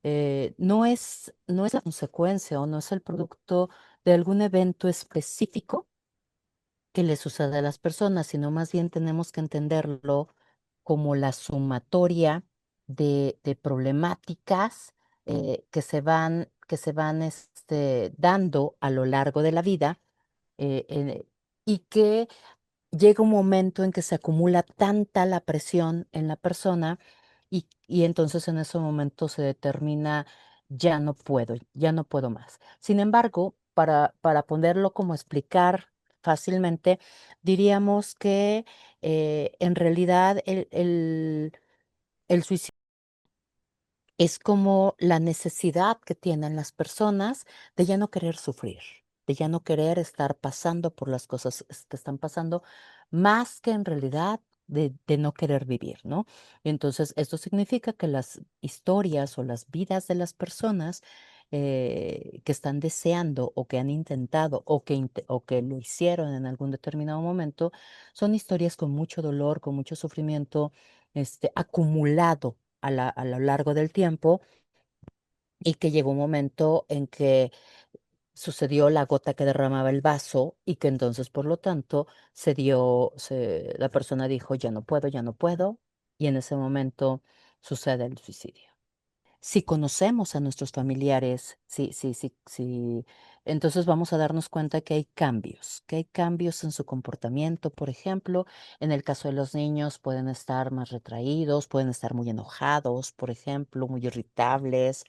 no es la consecuencia o no es el producto de algún evento específico que le sucede a las personas, sino más bien tenemos que entenderlo como la sumatoria de problemáticas que se van dando a lo largo de la vida, y que llega un momento en que se acumula tanta la presión en la persona y entonces en ese momento se determina, ya no puedo más. Sin embargo, para ponerlo como explicar fácilmente, diríamos que en realidad el suicidio es como la necesidad que tienen las personas de ya no querer sufrir, de ya no querer estar pasando por las cosas que están pasando, más que en realidad de no querer vivir, ¿no? Entonces, esto significa que las historias o las vidas de las personas que están deseando o que han intentado o que lo hicieron en algún determinado momento, son historias con mucho dolor, con mucho sufrimiento, acumulado a lo largo del tiempo, y que llegó un momento en que sucedió la gota que derramaba el vaso y que entonces, por lo tanto, la persona dijo, ya no puedo, y en ese momento sucede el suicidio. Si conocemos a nuestros familiares, sí, sí, sí, sí, entonces vamos a darnos cuenta que hay cambios en su comportamiento. Por ejemplo, en el caso de los niños pueden estar más retraídos, pueden estar muy enojados, por ejemplo, muy irritables,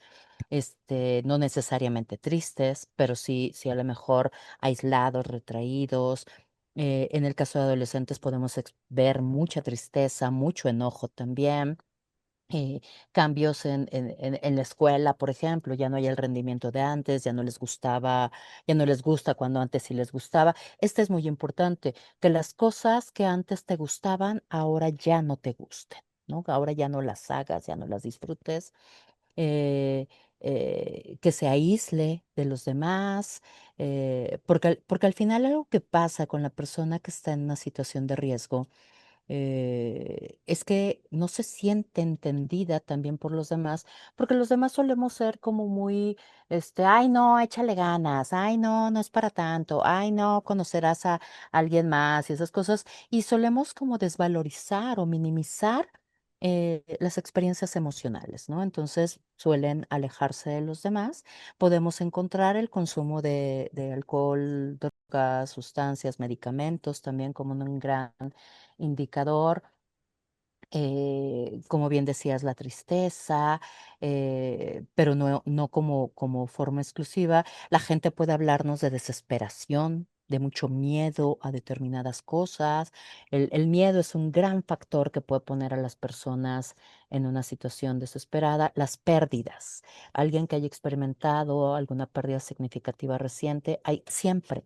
no necesariamente tristes, pero sí, sí a lo mejor aislados, retraídos. En el caso de adolescentes podemos ver mucha tristeza, mucho enojo también, eh, cambios en la escuela, por ejemplo, ya no hay el rendimiento de antes, ya no les gusta cuando antes sí les gustaba. Este es muy importante, que las cosas que antes te gustaban, ahora ya no te gusten, ¿no? Ahora ya no las hagas, ya no las disfrutes, eh, que se aísle de los demás, porque al final algo que pasa con la persona que está en una situación de riesgo, es que no se siente entendida también por los demás, porque los demás solemos ser como muy, ay, no, échale ganas, ay, no, no es para tanto, ay, no, conocerás a alguien más y esas cosas, y solemos como desvalorizar o minimizar las experiencias emocionales, ¿no? Entonces suelen alejarse de los demás. Podemos encontrar el consumo de alcohol, drogas, sustancias, medicamentos también como un gran indicador. Como bien decías, la tristeza, pero no como forma exclusiva. La gente puede hablarnos de desesperación, de mucho miedo a determinadas cosas. El miedo es un gran factor que puede poner a las personas en una situación desesperada. Las pérdidas. Alguien que haya experimentado alguna pérdida significativa reciente, siempre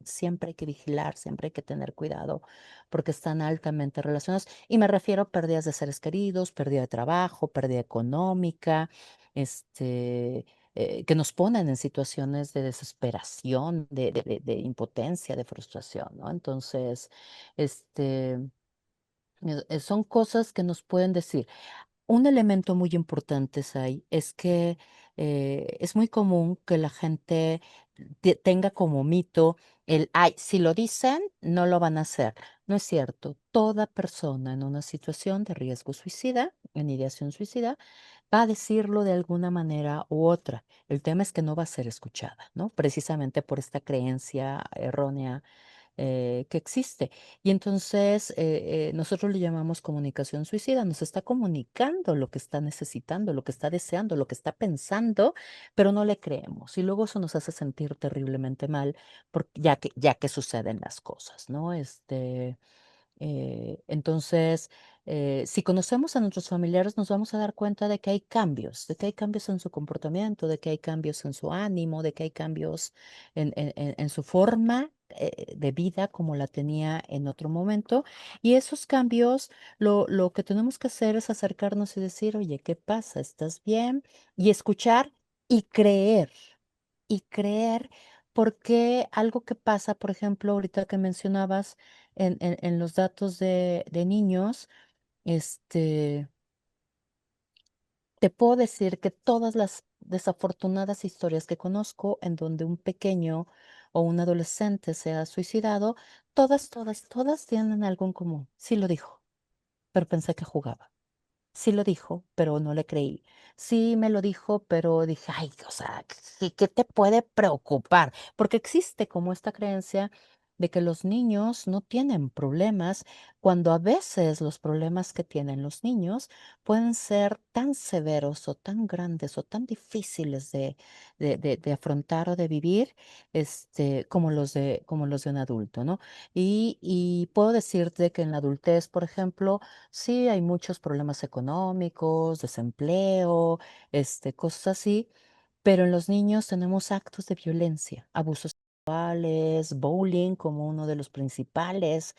hay que vigilar, siempre hay que tener cuidado, porque están altamente relacionados. Y me refiero a pérdidas de seres queridos, pérdida de trabajo, pérdida económica, que nos ponen en situaciones de desesperación, de impotencia, de frustración, ¿no? Entonces, este, son cosas que nos pueden decir. Un elemento muy importante, Sai, es que es muy común que la gente tenga como mito ay, si lo dicen, no lo van a hacer. No es cierto. Toda persona en una situación de riesgo suicida, en ideación suicida, va a decirlo de alguna manera u otra. El tema es que no va a ser escuchada, ¿no? Precisamente por esta creencia errónea que existe. Y entonces nosotros le llamamos comunicación suicida. Nos está comunicando lo que está necesitando, lo que está deseando, lo que está pensando, pero no le creemos. Y luego eso nos hace sentir terriblemente mal, ya que suceden las cosas, ¿no? Entonces, si conocemos a nuestros familiares, nos vamos a dar cuenta de que hay cambios en su comportamiento, de que hay cambios en su ánimo, de que hay cambios en su forma de vida como la tenía en otro momento. Y esos cambios, lo que tenemos que hacer es acercarnos y decir, oye, ¿qué pasa? ¿Estás bien? Y escuchar y creer y creer, porque algo que pasa, por ejemplo, ahorita que mencionabas en los datos de niños, este, te puedo decir que todas desafortunadas historias que conozco en donde un pequeño o un adolescente se ha suicidado, todas, todas, todas tienen algo en común. Sí lo dijo, pero pensé que jugaba. Sí lo dijo, pero no le creí. Sí me lo dijo, pero dije, ay, o sea, ¿qué te puede preocupar? Porque existe como esta creencia de que los niños no tienen problemas, cuando a veces los problemas que tienen los niños pueden ser tan severos o tan grandes o tan difíciles de afrontar o de vivir, como los de un adulto, ¿no? Y puedo decirte que en la adultez, por ejemplo, sí, hay muchos problemas económicos, desempleo, cosas así, pero en los niños tenemos actos de violencia, abusos sexuales, bullying como uno de los principales,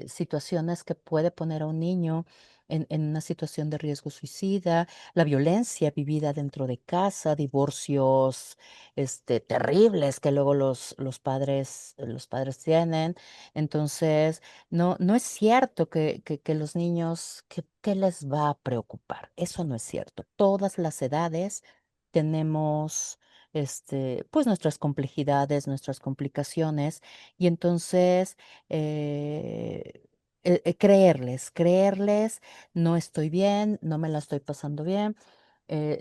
situaciones que puede poner a un niño en una situación de riesgo suicida, la violencia vivida dentro de casa, divorcios, terribles que luego los padres tienen. Entonces, no es cierto que los niños, ¿qué les va a preocupar? Eso no es cierto. Todas las edades tenemos, pues nuestras complejidades, nuestras complicaciones, y entonces creerles, no estoy bien, no me la estoy pasando bien.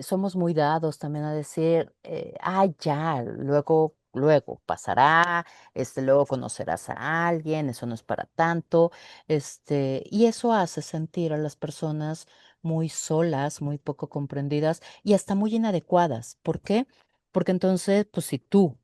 Somos muy dados también a decir, ay, ya, luego pasará, luego conocerás a alguien, eso no es para tanto, y eso hace sentir a las personas muy solas, muy poco comprendidas y hasta muy inadecuadas. ¿Por qué? Porque entonces, pues si tú,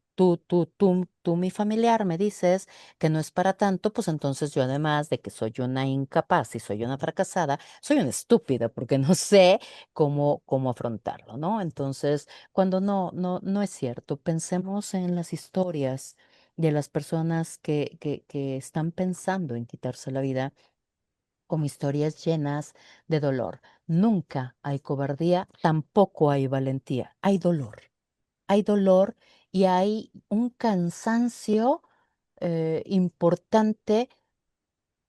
mi familiar, me dices que no es para tanto, pues entonces yo, además de que soy una incapaz y soy una fracasada, soy una estúpida porque no sé cómo afrontarlo, ¿no? Entonces, cuando no es cierto, pensemos en las historias de las personas que están pensando en quitarse la vida como historias llenas de dolor. Nunca hay cobardía, tampoco hay valentía, hay dolor y hay un cansancio importante,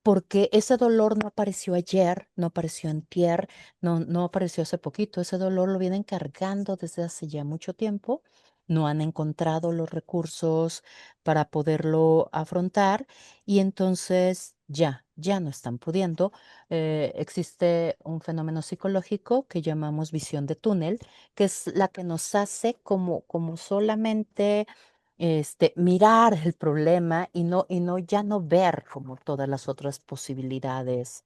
porque ese dolor no apareció ayer, no apareció antier, no apareció hace poquito. Ese dolor lo vienen cargando desde hace ya mucho tiempo. No han encontrado los recursos para poderlo afrontar y entonces ya no están pudiendo. Existe un fenómeno psicológico que llamamos visión de túnel, que es la que nos hace como solamente mirar el problema y no ya no ver como todas las otras posibilidades.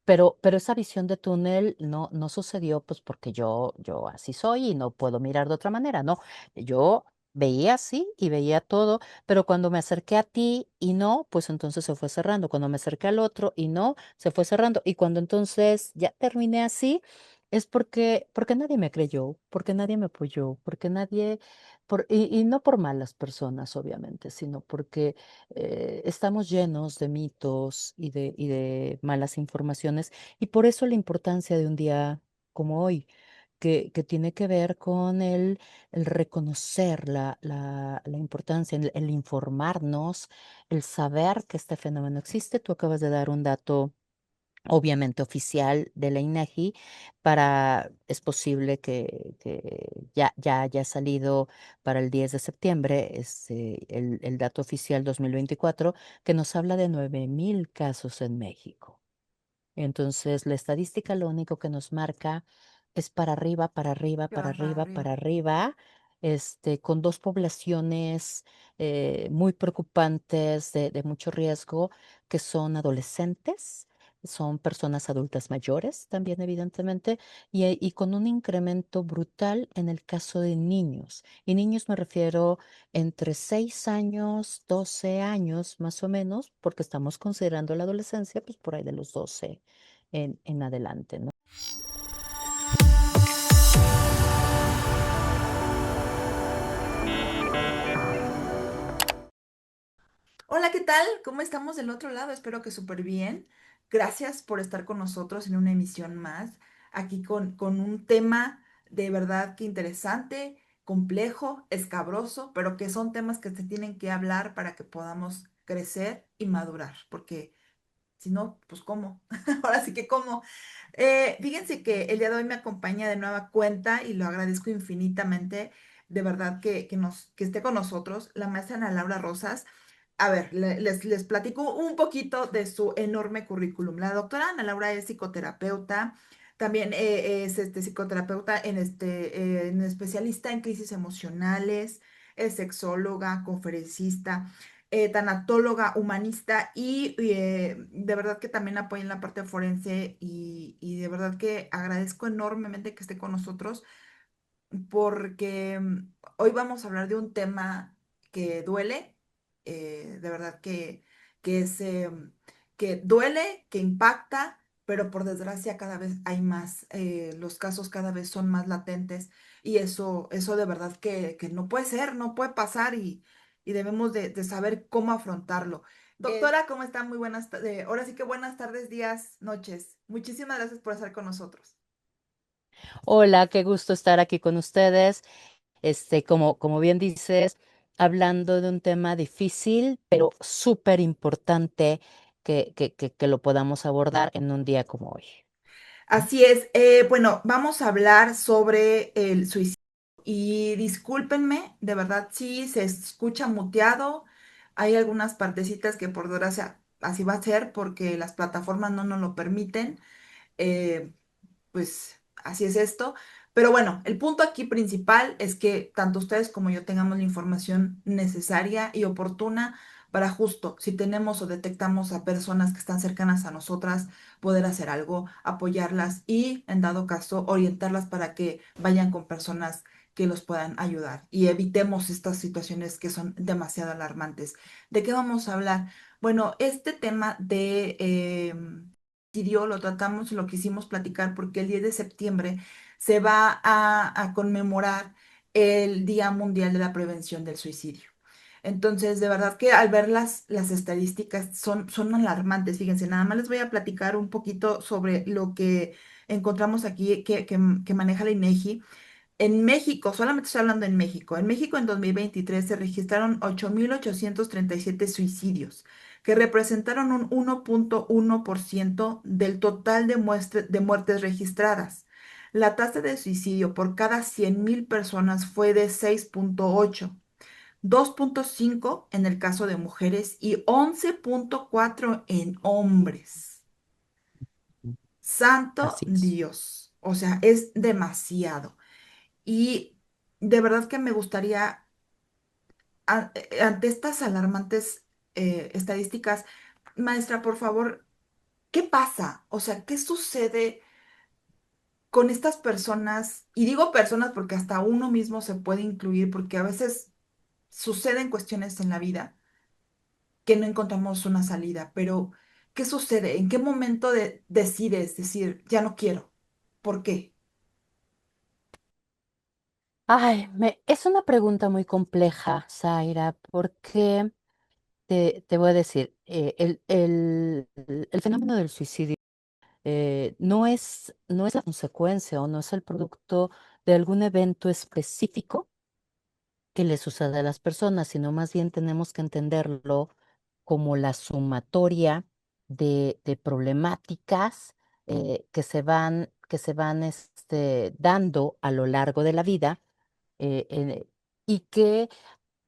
Pero esa visión de túnel no sucedió pues porque yo así soy y no puedo mirar de otra manera, no. Yo veía así y veía todo, pero cuando me acerqué a ti y no, pues entonces se fue cerrando. Cuando me acerqué al otro y no, se fue cerrando. Y cuando entonces ya terminé así, es porque nadie me creyó, porque nadie me apoyó, porque nadie, y no por malas personas, obviamente, sino porque estamos llenos de mitos y de malas informaciones, y por eso la importancia de un día como hoy, que tiene que ver con el reconocer la importancia, el informarnos, el saber que este fenómeno existe. Tú acabas de dar un dato obviamente oficial de la INEGI. Es posible que ya haya salido para el 10 de septiembre, el dato oficial 2024, que nos habla de 9,000 casos en México. Entonces, la estadística lo único que nos marca es para arriba, para arriba, Que para van para arriba, para arriba. arriba, con dos poblaciones muy preocupantes, de mucho riesgo, que son adolescentes, son personas adultas mayores también, evidentemente, y con un incremento brutal en el caso de niños. Y niños me refiero entre 6 años, 12 años más o menos, porque estamos considerando la adolescencia, pues por ahí de los 12 en adelante, ¿no? Hola, ¿qué tal? ¿Cómo estamos del otro lado? Espero que súper bien. Gracias por estar con nosotros en una emisión más, aquí con un tema de verdad que interesante, complejo, escabroso, pero que son temas que se tienen que hablar para que podamos crecer y madurar, porque Si no, pues ¿cómo? Ahora sí que ¿cómo? Fíjense que el día de hoy me acompaña de nueva cuenta y lo agradezco infinitamente, de verdad que esté con nosotros, la maestra Ana Laura Rosas. A ver, les platico un poquito de su enorme currículum. La doctora Ana Laura es psicoterapeuta, también es psicoterapeuta en especialista en crisis emocionales, es sexóloga, conferencista, tanatóloga, humanista y de verdad que también apoya en la parte forense y de verdad que agradezco enormemente que esté con nosotros porque hoy vamos a hablar de un tema que duele, de verdad que es, que duele, que impacta, pero por desgracia cada vez hay más, los casos cada vez son más latentes y eso de verdad que no puede ser, no puede pasar y debemos de saber cómo afrontarlo. Doctora, ¿cómo está? Muy buenas tardes. Ahora sí que buenas tardes, días, noches. Muchísimas gracias por estar con nosotros. Hola, qué gusto estar aquí con ustedes. Como bien dices, hablando de un tema difícil, pero súper importante que lo podamos abordar en un día como hoy. Así es. Bueno, vamos a hablar sobre el suicidio. Y discúlpenme, de verdad, sí se escucha muteado. Hay algunas partecitas que por desgracia así va a ser porque las plataformas no nos lo permiten. Eh, pues así es esto. Pero bueno, el punto aquí principal es que tanto ustedes como yo tengamos la información necesaria y oportuna para justo, si tenemos o detectamos a personas que están cercanas a nosotras, poder hacer algo, apoyarlas y, en dado caso, orientarlas para que vayan con personas que los puedan ayudar y evitemos estas situaciones que son demasiado alarmantes. ¿De qué vamos a hablar? Bueno, este tema de suicidio lo tratamos, lo quisimos platicar porque el 10 de septiembre se va a conmemorar el Día Mundial de la Prevención del Suicidio. Entonces, de verdad que al ver las estadísticas son alarmantes. Fíjense, nada más les voy a platicar un poquito sobre lo que encontramos aquí que maneja la INEGI. En México, solamente estoy hablando en México en 2023 se registraron 8.837 suicidios, que representaron un 1.1% del total de muertes registradas. La tasa de suicidio por cada 100.000 personas fue de 6.8, 2.5 en el caso de mujeres y 11.4 en hombres. Santo Así es. Dios, o sea, es demasiado. Y de verdad que me gustaría, ante estas alarmantes estadísticas, maestra, por favor, ¿qué pasa? O sea, ¿qué sucede con estas personas? Y digo personas porque hasta uno mismo se puede incluir, porque a veces suceden cuestiones en la vida que no encontramos una salida, pero ¿qué sucede? ¿En qué momento decides decir, ya no quiero? ¿Por qué? Es una pregunta muy compleja, Zaira, porque te voy a decir, el fenómeno del suicidio no es la consecuencia o no es el producto de algún evento específico que le sucede a las personas, sino más bien tenemos que entenderlo como la sumatoria de problemáticas que se van dando a lo largo de la vida y que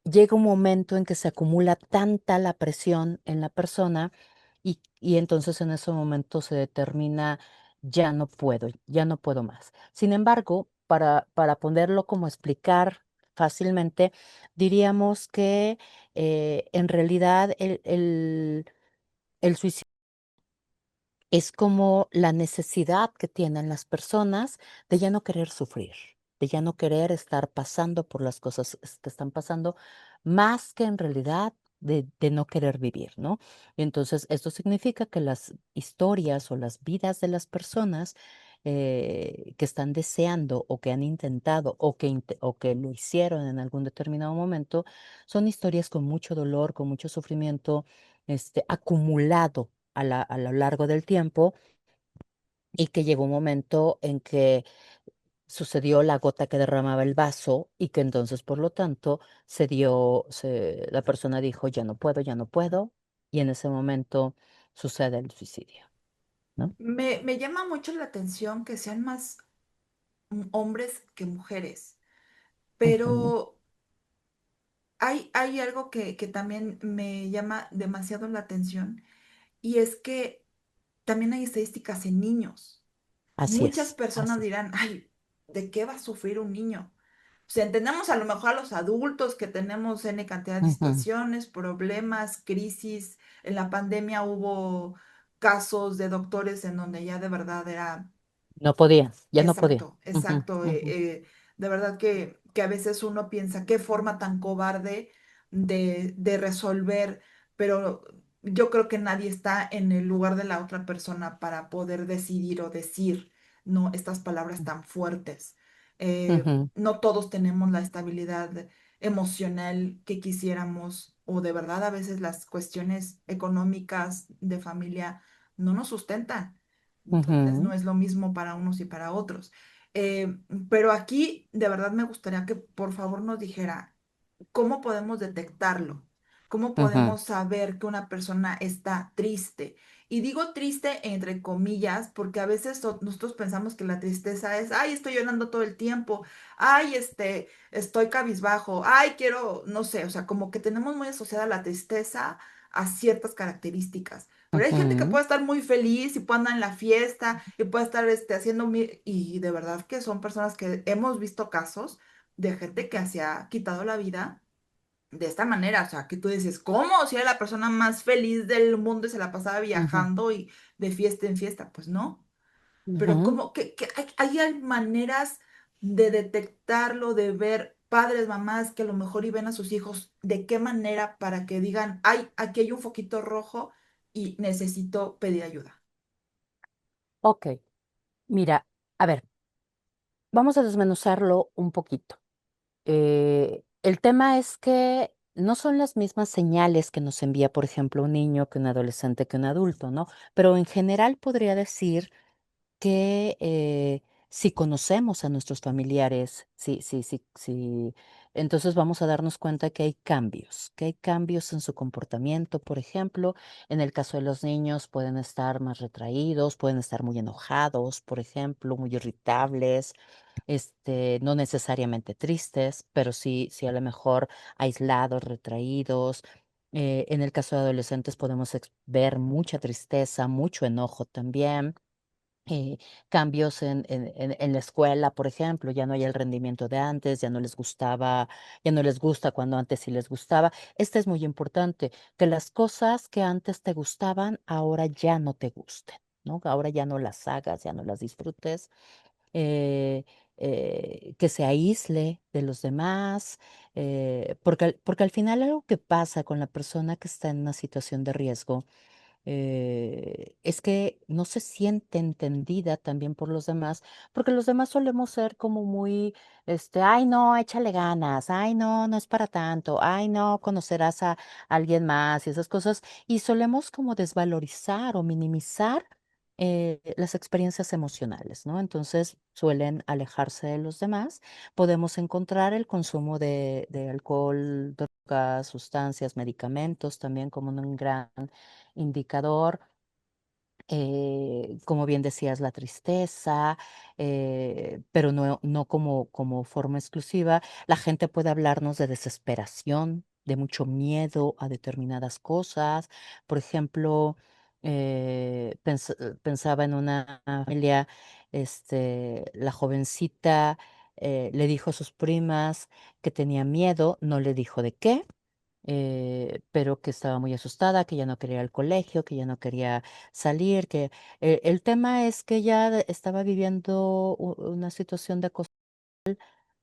llega un momento en que se acumula tanta la presión en la persona y entonces en ese momento se determina, ya no puedo más. Sin embargo, para ponerlo como explicar fácilmente, diríamos que en realidad el suicidio es como la necesidad que tienen las personas de ya no querer sufrir, de ya no querer estar pasando por las cosas que están pasando, más que en realidad de no querer vivir, ¿no? Y entonces, esto significa que las historias o las vidas de las personas que están deseando o que han intentado o que lo hicieron en algún determinado momento, son historias con mucho dolor, con mucho sufrimiento, acumulado a lo largo del tiempo y que llegó un momento en que sucedió la gota que derramaba el vaso y que entonces, por lo tanto, la persona dijo, ya no puedo, y en ese momento sucede el suicidio, ¿no? Me llama mucho la atención que sean más hombres que mujeres, Ujú, pero hay algo que también me llama demasiado la atención y es que también hay estadísticas en niños. así Muchas es, personas así es. dirán, ay, ¿de qué va a sufrir un niño? O sea, entendemos a lo mejor a los adultos que tenemos N cantidad de Ujú. situaciones, problemas, crisis. En la pandemia hubo casos de doctores en donde ya de verdad era. No podía, ya no podía. Exacto, Ujú, exacto. ujú, De verdad que a veces uno piensa qué forma tan cobarde de resolver, pero yo creo que nadie está en el lugar de la otra persona para poder decidir o decir, no, estas palabras tan fuertes. ujú, No todos tenemos la estabilidad emocional que quisiéramos, o de verdad a veces las cuestiones económicas de familia no nos sustentan. Entonces no ujú, es lo mismo para unos y para otros. Eh, pero aquí de verdad me gustaría que por favor nos dijera cómo podemos detectarlo, cómo ujú, podemos saber que una persona está triste. Y digo triste entre comillas porque a veces nosotros pensamos que la tristeza es, ay, estoy llorando todo el tiempo, ay, estoy cabizbajo, ay, quiero, no sé, o sea, como que tenemos muy asociada la tristeza a ciertas características. Pero hay gente que ujú, puede estar muy feliz y puede andar en la fiesta y puede estar haciendo y de verdad que son personas que hemos visto casos de gente que se ha quitado la vida de esta manera. O sea, que tú dices, ¿cómo? Si era la persona más feliz del mundo y se la pasaba ujú, viajando y de fiesta en fiesta. Pues no. Pero ujú, ¿cómo que hay maneras de detectarlo, de ver padres, mamás que a lo mejor y ven a sus hijos, de qué manera para que digan, ay, aquí hay un foquito rojo y necesito pedir ayuda? ok, mira, a ver, vamos a desmenuzarlo un poquito. El tema es que no son las mismas señales que nos envía, por ejemplo, un niño que un adolescente que un adulto, ¿no? Pero en general podría decir que si conocemos a nuestros familiares, sí, sí, sí, sí, entonces vamos a darnos cuenta que hay cambios en su comportamiento, por ejemplo, en el caso de los niños pueden estar más retraídos, pueden estar muy enojados, por ejemplo, muy irritables, no necesariamente tristes, pero sí, sí a lo mejor aislados, retraídos. En el caso de adolescentes podemos ver mucha tristeza, mucho enojo también, cambios en la escuela, por ejemplo, ya no hay el rendimiento de antes, ya no les gustaba, ya no les gusta cuando antes sí les gustaba. Este es muy importante, que las cosas que antes te gustaban, ahora ya no te gusten, ¿no? Ahora ya no las hagas, ya no las disfrutes, eh, que se aísle de los demás, porque al final algo que pasa con la persona que está en una situación de riesgo, es que no se siente entendida también por los demás, porque los demás solemos ser como muy, ay, no, échale ganas, ay, no, no es para tanto, ay, no, conocerás a alguien más y esas cosas, y solemos como desvalorizar o minimizar las experiencias emocionales, ¿no? Entonces suelen alejarse de los demás. Podemos encontrar el consumo de alcohol, drogas, sustancias, medicamentos también como un gran indicador. Como bien decías, la tristeza, pero no como forma exclusiva. La gente puede hablarnos de desesperación, de mucho miedo a determinadas cosas. Por ejemplo, pensaba en una familia, la jovencita le dijo a sus primas que tenía miedo, no le dijo de qué, pero que estaba muy asustada, que ya no quería ir al colegio, que ya no quería salir, que el tema es que ella estaba viviendo una situación de acoso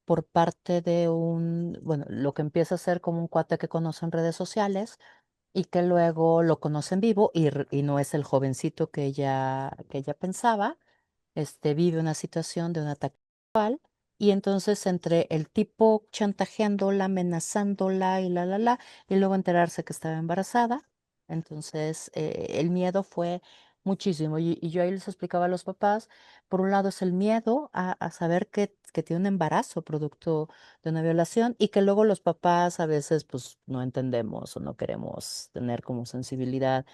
por parte de bueno, lo que empieza a ser como un cuate que conoce en redes sociales y que luego lo conoce en vivo y no es el jovencito que ella pensaba, vive una situación de un ataque sexual y entonces entre el tipo chantajeándola, amenazándola y luego enterarse que estaba embarazada, entonces el miedo fue muchísimo y yo ahí les explicaba a los papás, por un lado es el miedo a saber que tiene un embarazo producto de una violación y que luego los papás a veces pues no entendemos o no queremos tener como sensibilidad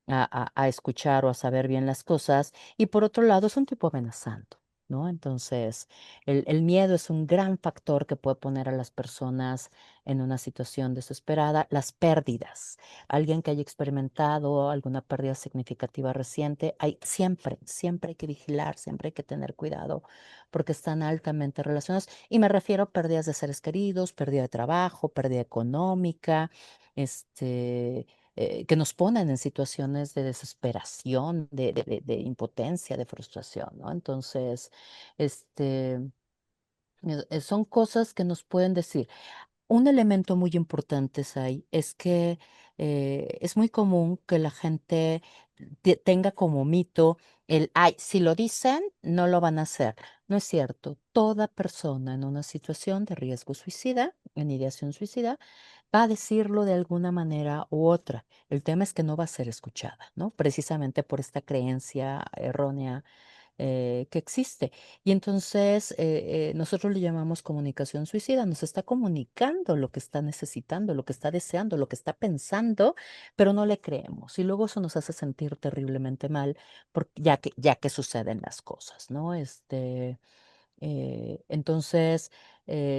a escuchar o a saber bien las cosas, y por otro lado es un tipo amenazando, ¿no? Entonces, el miedo es un gran factor que puede poner a las personas en una situación desesperada. Las pérdidas, alguien que haya experimentado alguna pérdida significativa reciente, siempre hay que vigilar, siempre hay que tener cuidado, porque están altamente relacionados. Y me refiero a pérdidas de seres queridos, pérdida de trabajo, pérdida económica, este que nos ponen en situaciones de desesperación, de impotencia, de frustración, ¿no? Entonces, este, son cosas que nos pueden decir. Un elemento muy importante, Sai, es que es muy común que la gente tenga como mito ay, si lo dicen, no lo van a hacer. No es cierto. Toda persona en una situación de riesgo suicida, en ideación suicida, va a decirlo de alguna manera u otra. El tema es que no va a ser escuchada, ¿no? Precisamente por esta creencia errónea que existe. Y entonces nosotros le llamamos comunicación suicida, nos está comunicando lo que está necesitando, lo que está deseando, lo que está pensando, pero no le creemos. Y luego eso nos hace sentir terriblemente mal, porque ya que suceden las cosas, ¿no? Entonces,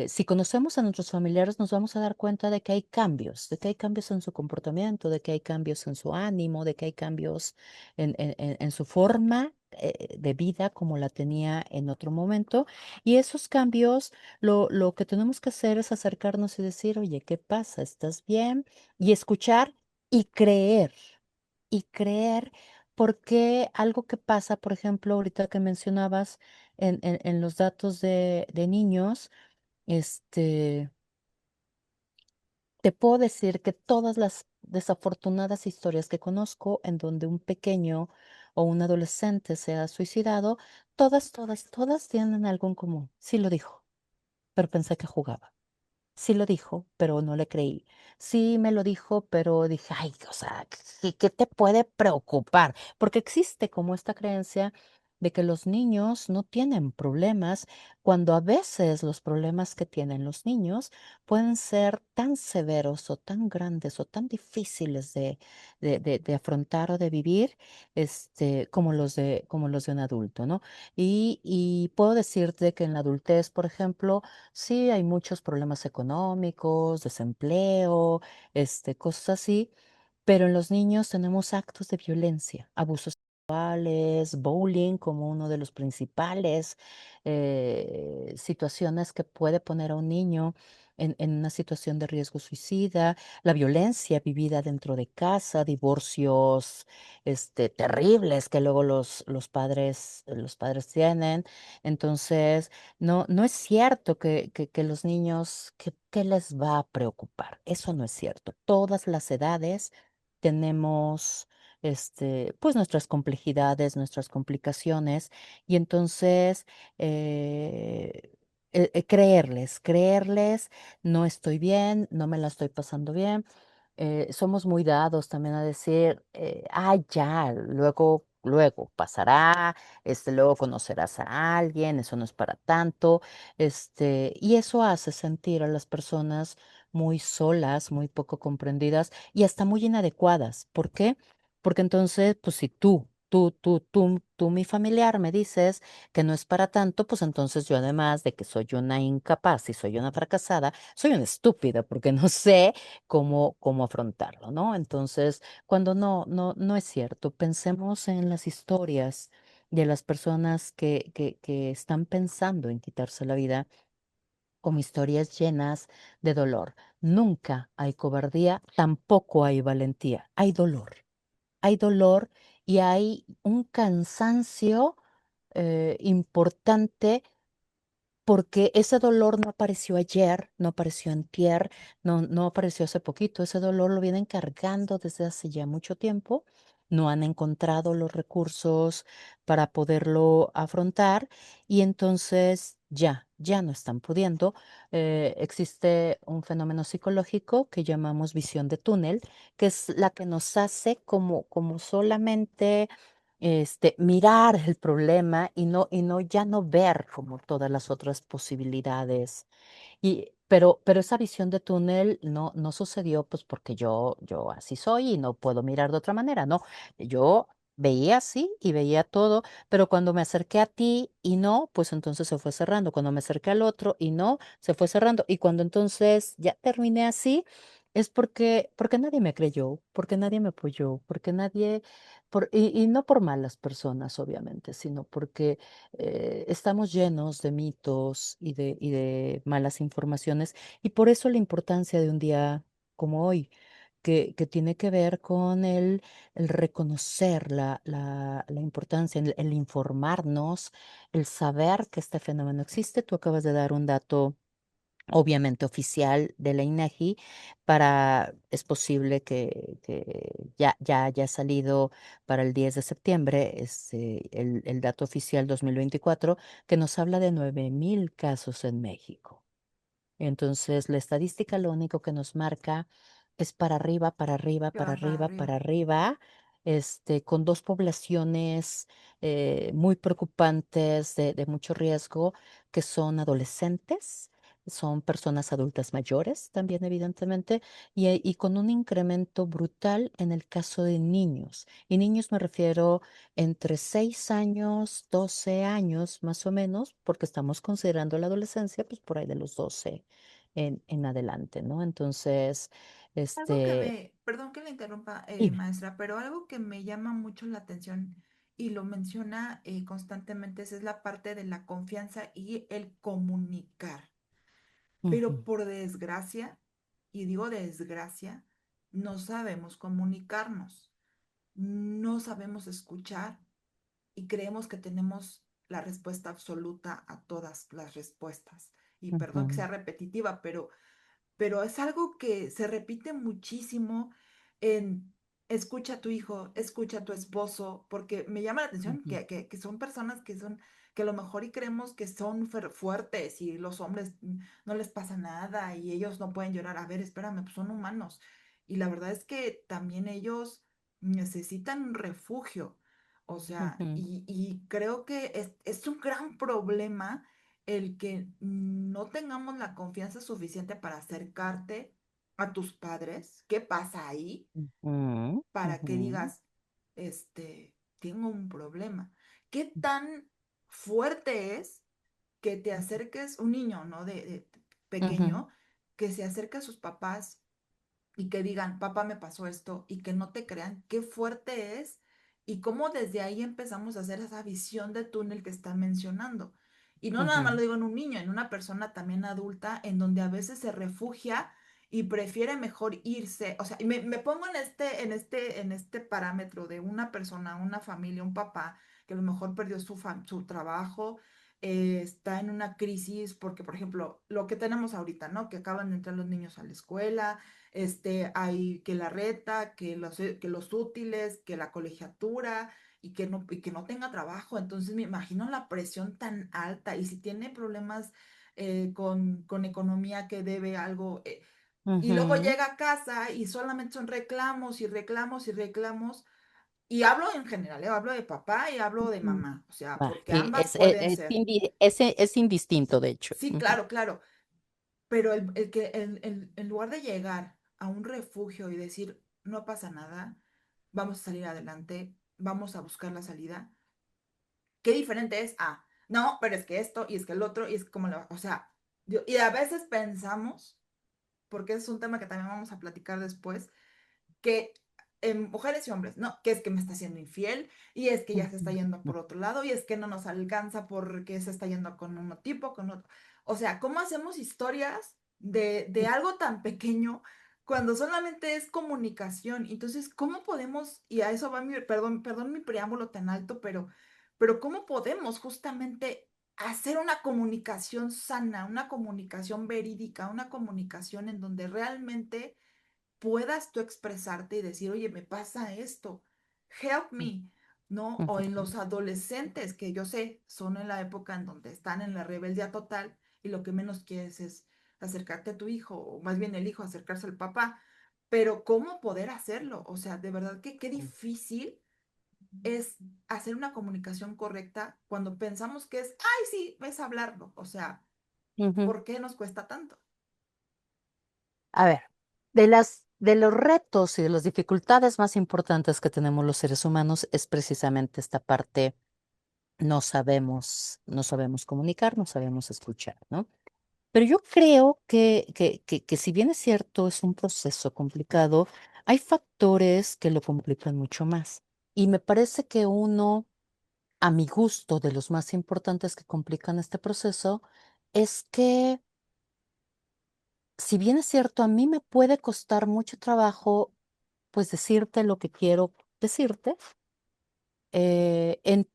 si conocemos a nuestros familiares, nos vamos a dar cuenta de que hay cambios en su comportamiento, de que hay cambios en su ánimo, de que hay cambios en su forma de vida como la tenía en otro momento. Y esos cambios, lo que tenemos que hacer es acercarnos y decir, oye, ¿qué pasa? ¿Estás bien? Y escuchar y creer y creer, porque algo que pasa, por ejemplo, ahorita que mencionabas en los datos de niños, este, te puedo decir que todas las desafortunadas historias que conozco en donde un pequeño o un adolescente se ha suicidado, todas tienen algo en común. Sí lo dijo, pero pensé que jugaba. Sí lo dijo, pero no le creí. Sí me lo dijo, pero dije, ay, o sea, ¿qué te puede preocupar? Porque existe como esta creencia de que los niños no tienen problemas, cuando a veces los problemas que tienen los niños pueden ser tan severos o tan grandes o tan difíciles de afrontar o de vivir, como los de un adulto, ¿no? Y puedo decirte que en la adultez, por ejemplo, sí, hay muchos problemas económicos, desempleo, cosas así, pero en los niños tenemos actos de violencia, abusos sexuales, bullying como uno de los principales situaciones que puede poner a un niño en una situación de riesgo suicida, la violencia vivida dentro de casa, divorcios terribles que luego los padres tienen. Entonces, no es cierto que los niños, ¿qué les va a preocupar? Eso no es cierto. Todas las edades tenemos, pues nuestras complejidades, nuestras complicaciones, y entonces creerles, no estoy bien, no me la estoy pasando bien. Somos muy dados también a decir, ay, ya, luego pasará, luego conocerás a alguien, eso no es para tanto, y eso hace sentir a las personas muy solas, muy poco comprendidas y hasta muy inadecuadas. ¿Por qué? Porque entonces, pues si tú, mi familiar, me dices que no es para tanto, pues entonces yo, además de que soy una incapaz y soy una fracasada, soy una estúpida porque no sé cómo afrontarlo, ¿no? Entonces, cuando no es cierto, pensemos en las historias de las personas que están pensando en quitarse la vida como historias llenas de dolor. Nunca hay cobardía, tampoco hay valentía, hay dolor y hay un cansancio importante, porque ese dolor no apareció ayer, no apareció antier, no apareció hace poquito. Ese dolor lo vienen cargando desde hace ya mucho tiempo. No han encontrado los recursos para poderlo afrontar, y entonces ya no están pudiendo. Existe un fenómeno psicológico que llamamos visión de túnel, que es la que nos hace como solamente mirar el problema, y ya no ver como todas las otras posibilidades. pero esa visión de túnel no sucedió pues porque yo así soy y no puedo mirar de otra manera, no. Yo veía así y veía todo, pero cuando me acerqué a ti y no, pues entonces se fue cerrando. Cuando me acerqué al otro y no, se fue cerrando. Y cuando entonces ya terminé así, es porque nadie me creyó, porque nadie me apoyó, porque nadie, y no por malas personas, obviamente, sino porque estamos llenos de mitos y de malas informaciones, y por eso la importancia de un día como hoy, que tiene que ver con el reconocer la importancia, el informarnos, el saber que este fenómeno existe. Tú acabas de dar un dato obviamente oficial de la INEGI. Es posible que ya haya salido para el 10 de septiembre el dato oficial 2024, que nos habla de 9,000 casos en México. Entonces, la estadística lo único que nos marca es para arriba, para arriba, Que para van para arriba, para arriba. arriba, con dos poblaciones muy preocupantes de mucho riesgo, que son adolescentes, son personas adultas mayores también, evidentemente, y con un incremento brutal en el caso de niños. Y niños me refiero entre 6 años, 12 años más o menos, porque estamos considerando la adolescencia, pues por ahí de los 12 en adelante, ¿no? Entonces, Algo que este, me, perdón que le interrumpa, dime. maestra, pero algo que me llama mucho la atención y lo menciona constantemente es la parte de la confianza y el comunicar. Pero Ujú, por desgracia, y digo desgracia, no sabemos comunicarnos, no sabemos escuchar y creemos que tenemos la respuesta absoluta a todas las respuestas. Y perdón que ujú, sea repetitiva, pero es algo que se repite muchísimo en escucha a tu hijo, escucha a tu esposo, porque me llama la atención ujú, que son personas que son, que a lo mejor y creemos que son fuertes y los hombres no les pasa nada y ellos no pueden llorar. A ver, espérame, pues son humanos. Y la verdad es que también ellos necesitan un refugio. O sea, ujú, y creo que es un gran problema el que no tengamos la confianza suficiente para acercarte a tus padres. ¿Qué pasa ahí? ujú, Para que ujú, digas, tengo un problema. ¿Qué tan fuerte es que te acerques, un niño, ¿no? De ujú, pequeño, que se acerque a sus papás y que digan, papá, me pasó esto, y que no te crean, qué fuerte es y cómo desde ahí empezamos a hacer esa visión de túnel que están mencionando. Y no nada más ujú, lo digo en un niño, en una persona también adulta, en donde a veces se refugia y prefiere mejor irse, o sea, y me pongo en este parámetro de una persona, una familia, un papá, que a lo mejor perdió su trabajo, está en una crisis, porque, por ejemplo, lo que tenemos ahorita, ¿no? Que acaban de entrar los niños a la escuela, hay que la reta, que los útiles, que la colegiatura y que no tenga trabajo. Entonces me imagino la presión tan alta y si tiene problemas con economía que debe algo, y luego ujú, llega a casa y solamente son reclamos y reclamos y reclamos. Y hablo en general, hablo de papá y hablo de ujú. mamá, o sea, Va, porque sí, ambas pueden ser. es indistinto, de hecho. Sí, Ujú, claro, claro. Pero en lugar de llegar a un refugio y decir, no pasa nada, vamos a salir adelante, vamos a buscar la salida, qué diferente es a, no, pero es que esto y es que el otro y es como, o sea, y a veces pensamos, porque es un tema que también vamos a platicar después, que mujeres y hombres, no, que es que me está haciendo infiel y es que ya se está ujú, yendo por otro lado y es que no nos alcanza porque se está yendo con uno tipo, con otro. O sea, ¿cómo hacemos historias de algo tan pequeño cuando solamente es comunicación? Entonces, ¿cómo podemos, y a eso va perdón mi preámbulo tan alto, pero ¿cómo podemos justamente hacer una comunicación sana, una comunicación verídica, una comunicación en donde realmente puedas tú expresarte y decir, oye, me pasa esto, help me, ¿no? O en ujú, los adolescentes, que yo sé, son en la época en donde están en la rebeldía total y lo que menos quieres es acercarte a tu hijo, o más bien el hijo acercarse al papá, pero ¿cómo poder hacerlo? O sea, de verdad que qué difícil es hacer una comunicación correcta cuando pensamos que es, ay, sí, es hablarlo, o sea, ujú. ¿por qué nos cuesta tanto? A ver, de los retos y de las dificultades más importantes que tenemos los seres humanos es precisamente esta parte, no sabemos comunicar, no sabemos escuchar, ¿no? Pero yo creo que si bien es cierto, es un proceso complicado, hay factores que lo complican mucho más. Y me parece que uno, a mi gusto, de los más importantes que complican este proceso, es que, si bien es cierto, a mí me puede costar mucho trabajo, pues decirte lo que quiero decirte, eh, en-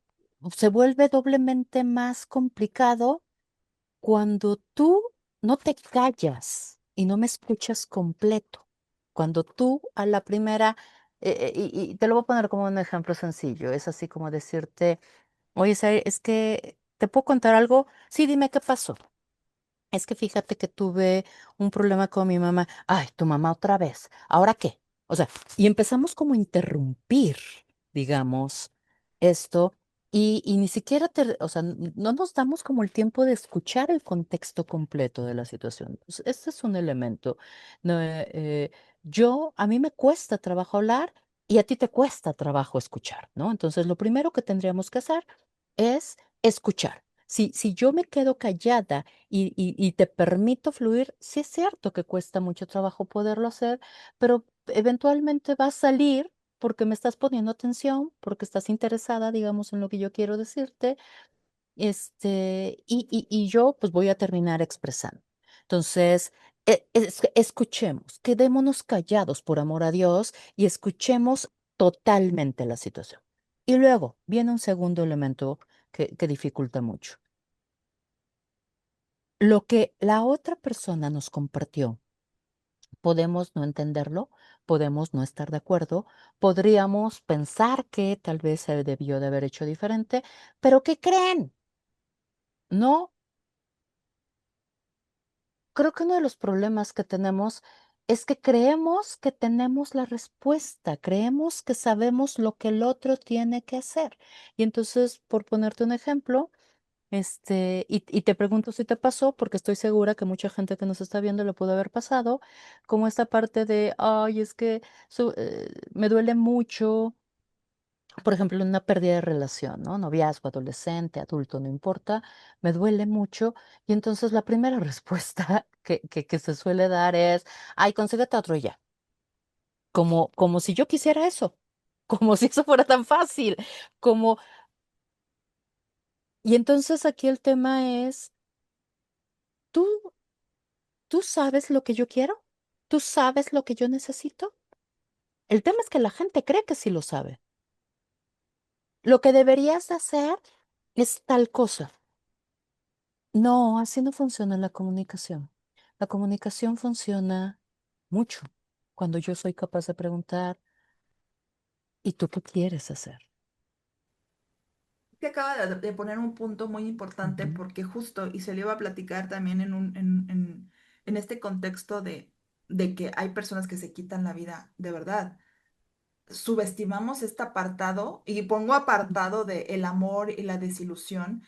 se vuelve doblemente más complicado cuando tú no te callas y no me escuchas completo, cuando tú a la primera, y te lo voy a poner como un ejemplo sencillo, es así como decirte, oye, Saray, es que te puedo contar algo, sí, dime qué pasó. Es que fíjate que tuve un problema con mi mamá. Ay, tu mamá otra vez. ¿Ahora qué? O sea, y empezamos como a interrumpir, digamos, esto, y ni siquiera o sea, no nos damos como el tiempo de escuchar el contexto completo de la situación. Este es un elemento. No, a mí me cuesta trabajo hablar y a ti te cuesta trabajo escuchar, ¿no? Entonces, lo primero que tendríamos que hacer es escuchar. Si yo me quedo callada y te permito fluir, sí es cierto que cuesta mucho trabajo poderlo hacer, pero eventualmente va a salir porque me estás poniendo atención, porque estás interesada, digamos, en lo que yo quiero decirte, y yo pues voy a terminar expresando. Entonces, escuchemos, quedémonos callados por amor a Dios y escuchemos totalmente la situación. Y luego viene un segundo elemento que dificulta mucho. Lo que la otra persona nos compartió, podemos no entenderlo, podemos no estar de acuerdo, podríamos pensar que tal vez se debió de haber hecho diferente, pero ¿qué creen? No, creo que uno de los problemas que tenemos es que creemos que tenemos la respuesta, creemos que sabemos lo que el otro tiene que hacer. Y entonces, por ponerte un ejemplo, y te pregunto si te pasó, porque estoy segura que mucha gente que nos está viendo le pudo haber pasado, como esta parte de, ay, es que me duele mucho, por ejemplo, en una pérdida de relación, ¿no? Noviazgo, adolescente, adulto, no importa, me duele mucho. Y entonces la primera respuesta que se suele dar es, ay, consíguete otro y ya, como si yo quisiera eso, como si eso fuera tan fácil, como, y entonces aquí el tema es, ¿tú ¿tú sabes lo que yo quiero? ¿Tú sabes lo que yo necesito? El tema es que la gente cree que sí lo sabe. Lo que deberías de hacer es tal cosa. No, así no funciona la comunicación. La comunicación funciona mucho cuando yo soy capaz de preguntar, ¿y tú qué quieres hacer? Que acaba de poner un punto muy importante Ujú, porque justo, y se le iba a platicar también en este contexto de que hay personas que se quitan la vida, de verdad. Subestimamos este apartado y pongo apartado de el amor y la desilusión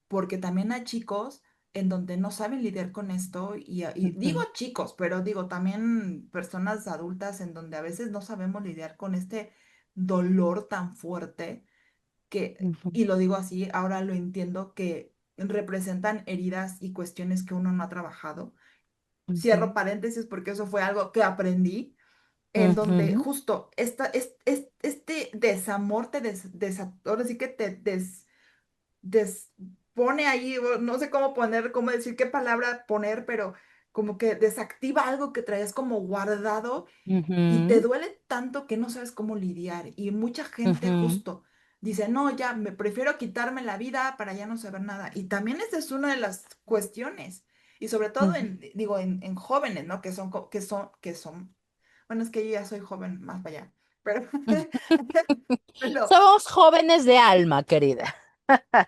porque también hay chicos en donde no saben lidiar con esto y digo ujú, chicos, pero digo también personas adultas en donde a veces no sabemos lidiar con este dolor tan fuerte que, ujú, y lo digo así, ahora lo entiendo, que representan heridas y cuestiones que uno no ha trabajado. Cierro ujú, paréntesis porque eso fue algo que aprendí, en donde ujú, justo este desamor ahora sí que pone ahí, o no sé cómo poner, cómo decir qué palabra poner, pero como que desactiva algo que traías como guardado y te ujú, duele tanto que no sabes cómo lidiar. Y mucha gente ujú, justo dice, no, ya, me prefiero quitarme la vida para ya no saber nada. Y también esa es una de las cuestiones. Y sobre todo ujú, digo, en jóvenes, ¿no? Bueno, es que yo ya soy joven más para allá. Pero, ujú. pero Somos jóvenes de alma, querida.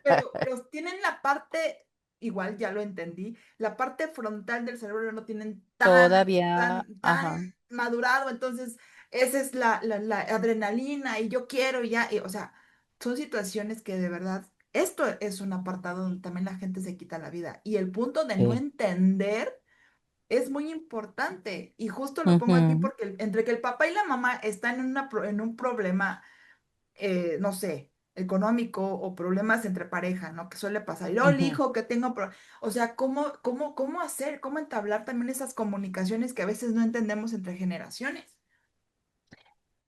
pero tienen la parte, igual ya lo entendí, la parte frontal del cerebro no tienen Todavía, tan ajá, madurado, entonces esa es la adrenalina y yo quiero y ya, o sea, son situaciones que de verdad, esto es un apartado donde también la gente se quita la vida y el punto de no sí. entender es muy importante. Y justo lo pongo aquí Ujú, porque entre que el papá y la mamá están en un problema, no sé, económico o problemas entre pareja, ¿no? Que suele pasar. Y luego el ujú. hijo que tengo, o sea, cómo hacer, cómo entablar también esas comunicaciones que a veces no entendemos entre generaciones?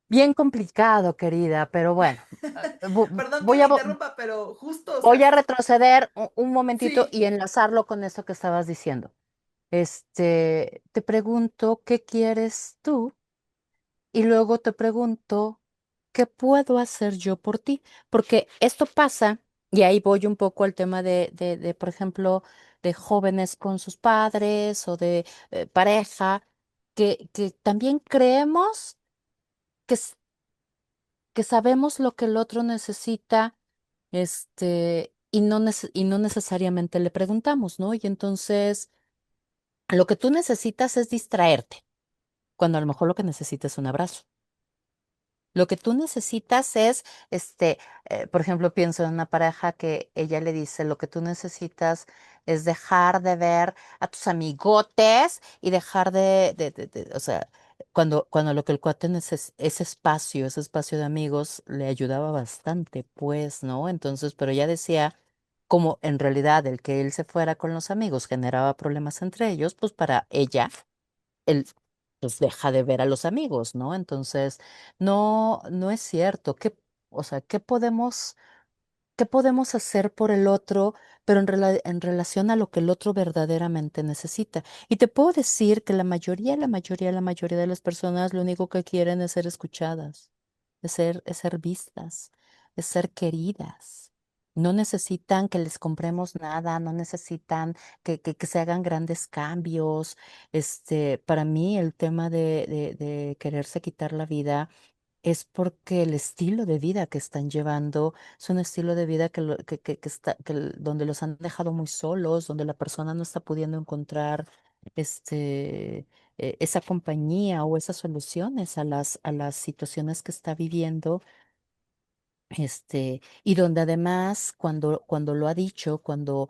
Bien complicado, querida, pero bueno, Perdón que le interrumpa, pero justo, o sea, voy a retroceder un momentito sí. y enlazarlo con esto que estabas diciendo. Te pregunto, ¿qué quieres tú? Y luego te pregunto, ¿qué puedo hacer yo por ti? Porque esto pasa, y ahí voy un poco al tema por ejemplo, de jóvenes con sus padres o de pareja, que también creemos que, que sabemos lo que el otro necesita, y no necesariamente le preguntamos, ¿no? Y entonces, lo que tú necesitas es distraerte, cuando a lo mejor lo que necesitas es un abrazo. Lo que tú necesitas es, por ejemplo, pienso en una pareja que ella le dice, lo que tú necesitas es dejar de ver a tus amigotes y dejar o sea, cuando lo que el cuate ese espacio de amigos le ayudaba bastante, pues, ¿no? Entonces, pero ella decía, como en realidad el que él se fuera con los amigos generaba problemas entre ellos, pues para ella él pues deja de ver a los amigos, ¿no? Entonces, no es cierto. O sea, qué podemos hacer por el otro, pero en relación a lo que el otro verdaderamente necesita? Y te puedo decir que la mayoría de las personas lo único que quieren es ser escuchadas, es ser vistas, es ser queridas. No necesitan que les compremos nada, no necesitan que se hagan grandes cambios. Para mí el tema de quererse quitar la vida es porque el estilo de vida que están llevando es un estilo de vida donde los han dejado muy solos, donde la persona no está pudiendo encontrar esa compañía o esas soluciones a a las situaciones que está viviendo. Y donde además, cuando lo ha dicho, cuando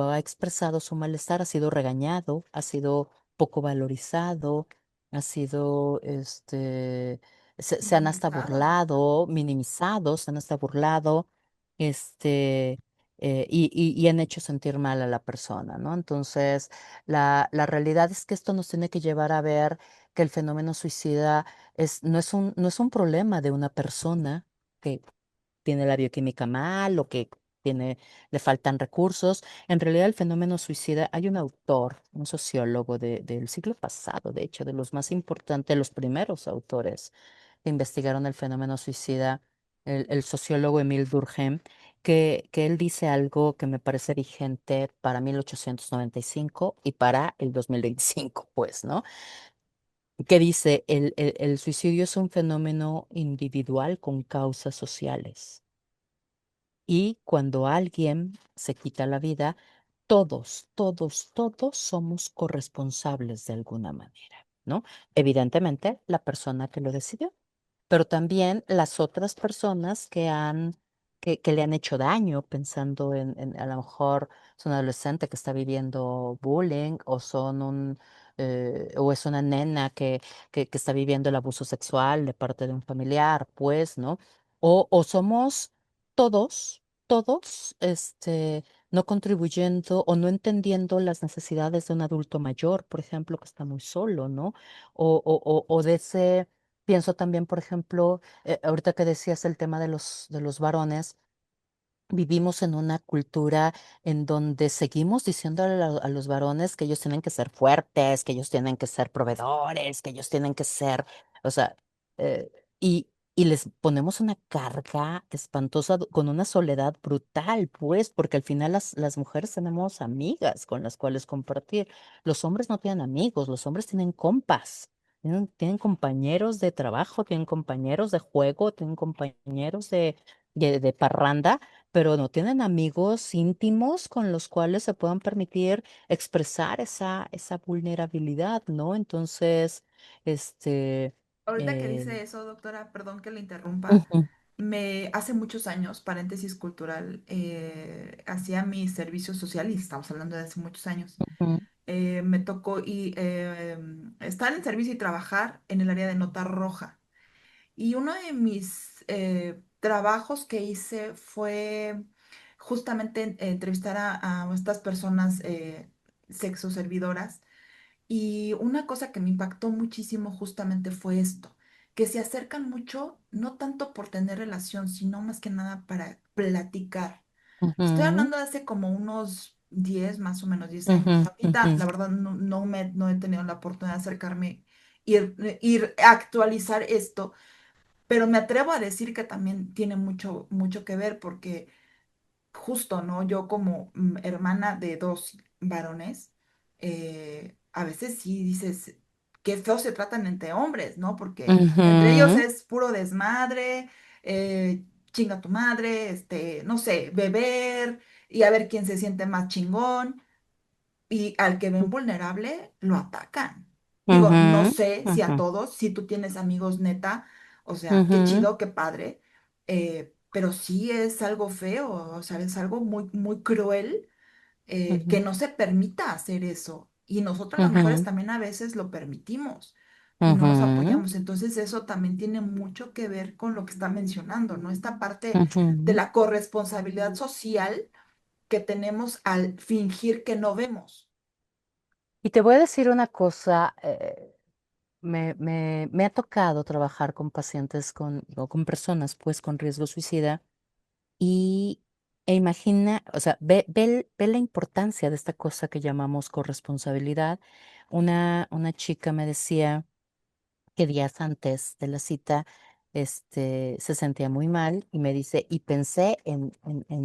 ha expresado su malestar, ha sido regañado, ha sido poco valorizado, ha sido, se han hasta Minimizado. burlado, minimizados, se han hasta burlado, este, y han hecho sentir mal a la persona, ¿no? Entonces, la realidad es que esto nos tiene que llevar a ver que el fenómeno suicida no es un problema de una persona que tiene la bioquímica mal o que le faltan recursos. En realidad, el fenómeno suicida, hay un autor, un sociólogo del siglo pasado, de hecho, de los más importantes, los primeros autores que investigaron el fenómeno suicida, el sociólogo Emile Durkheim, que él dice algo que me parece vigente para 1895 y para el 2025, pues, ¿no? Que dice, el suicidio es un fenómeno individual con causas sociales. Y cuando alguien se quita la vida, todos somos corresponsables de alguna manera, ¿no? Evidentemente, la persona que lo decidió, pero también las otras personas que le han hecho daño, pensando a lo mejor es un adolescente que está viviendo bullying o o es una nena que está viviendo el abuso sexual de parte de un familiar, pues, ¿no? O somos todos, no contribuyendo o no entendiendo las necesidades de un adulto mayor, por ejemplo, que está muy solo, ¿no? O de ese, pienso también, por ejemplo, ahorita que decías el tema de de los varones. Vivimos en una cultura en donde seguimos diciéndole a los varones que ellos tienen que ser fuertes, que ellos tienen que ser proveedores, que ellos tienen que ser, o sea, eh, y les ponemos una carga espantosa con una soledad brutal, pues, porque al final las mujeres tenemos amigas con las cuales compartir. Los hombres no tienen amigos, los hombres tienen compas, tienen compañeros de trabajo, tienen compañeros de juego, tienen compañeros de parranda, pero no tienen amigos íntimos con los cuales se puedan permitir expresar esa vulnerabilidad, ¿no? Entonces, este, Ahorita que eh, dice eso, doctora, perdón que le interrumpa, ujú, me hace muchos años, paréntesis cultural, hacía mi servicio social y estamos hablando de hace muchos años. me tocó estar en servicio y trabajar en el área de nota roja. Y uno de mis trabajos que hice fue justamente entrevistar a estas personas sexoservidoras. Y una cosa que me impactó muchísimo justamente fue esto, que se acercan mucho, no tanto por tener relación, sino más que nada para platicar. Estoy Ujú, hablando de hace como unos 10 más o menos 10 años. ujú, Ahorita, ujú, la verdad, no he tenido la oportunidad de acercarme, ir a actualizar esto, pero me atrevo a decir que también tiene mucho, mucho que ver porque justo, ¿no? Yo como hermana de dos varones, a veces sí dices, qué feo se tratan entre hombres, ¿no? Porque entre ellos ujú, es puro desmadre, chinga tu madre, no sé, beber y a ver quién se siente más chingón y al que ven vulnerable lo atacan. Digo, no ujú, sé si a ujú, todos, si tú tienes amigos neta, o sea, qué ujú, chido, qué padre, pero sí es algo feo, o sea, es algo muy, muy cruel que ujú, no se permita hacer eso. Y nosotras las mujeres ujú, también a veces lo permitimos y no nos ujú, apoyamos. Entonces eso también tiene mucho que ver con lo que está mencionando, ¿no? Esta parte de ujú. la corresponsabilidad social que tenemos al fingir que no vemos. Y te voy a decir una cosa, me ha tocado trabajar con pacientes o con personas pues con riesgo suicida y imagina, o sea, ve la importancia de esta cosa que llamamos corresponsabilidad. Una chica me decía que días antes de la cita, se sentía muy mal y me dice, y pensé en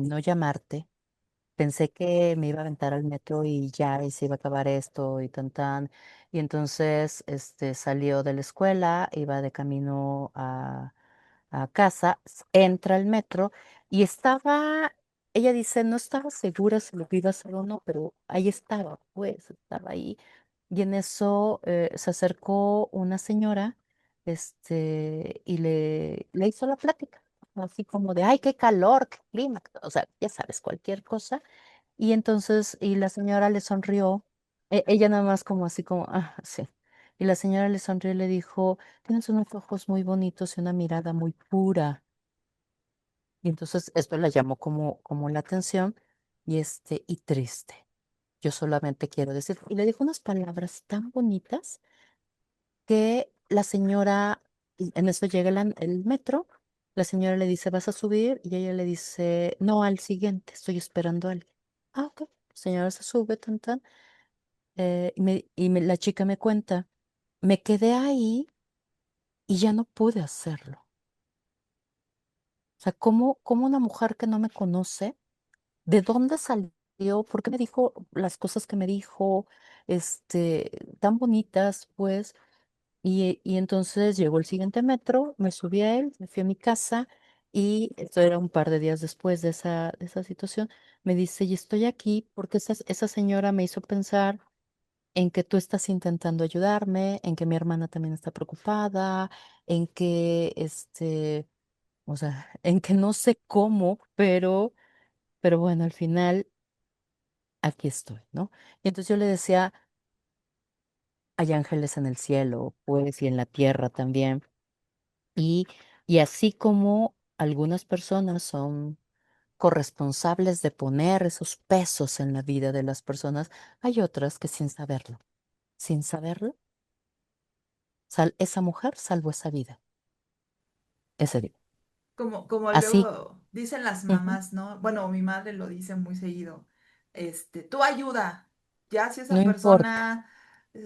no llamarte. Pensé que me iba a aventar al metro y ya, y se iba a acabar esto y tan tan. Y entonces, salió de la escuela, iba de camino a casa, entra al metro y ella dice, no estaba segura si lo iba a hacer o no, pero ahí estaba, pues, estaba ahí. Y en eso se acercó una señora, y le hizo la plática, así como de, ay, qué calor, qué clima, o sea, ya sabes, cualquier cosa. Y entonces, y la señora le sonrió, ella nada más como así como, ah, sí. Y la señora le sonrió y le dijo, tienes unos ojos muy bonitos y una mirada muy pura. Y entonces esto la llamó como la atención y triste. Yo solamente quiero decir, y le dijo unas palabras tan bonitas que la señora, y en eso llega el metro, la señora le dice, ¿vas a subir? Y ella le dice, no, al siguiente, estoy esperando a alguien. Ah, ok. La señora se sube, tan, tan. La chica me cuenta, me quedé ahí y ya no pude hacerlo. O sea, ¿cómo una mujer que no me conoce, de dónde salió? ¿Por qué me dijo las cosas que me dijo, tan bonitas, pues? Y entonces llegó el siguiente metro, me subí a él, me fui a mi casa y esto era un par de días después de esa situación. Me dice, y estoy aquí porque esa señora me hizo pensar en que tú estás intentando ayudarme, en que mi hermana también está preocupada, en que, o sea, en que no sé cómo, pero bueno, al final aquí estoy, ¿no? Y entonces yo le decía, hay ángeles en el cielo, pues, y en la tierra también. Y, y así como algunas personas son corresponsables de poner esos pesos en la vida de las personas, hay otras que sin saberlo, esa mujer salvó esa vida, ese día. Como Así, luego dicen las ujú, mamás, ¿no? Bueno, mi madre lo dice muy seguido. Tú ayuda. Ya si no esa importa. persona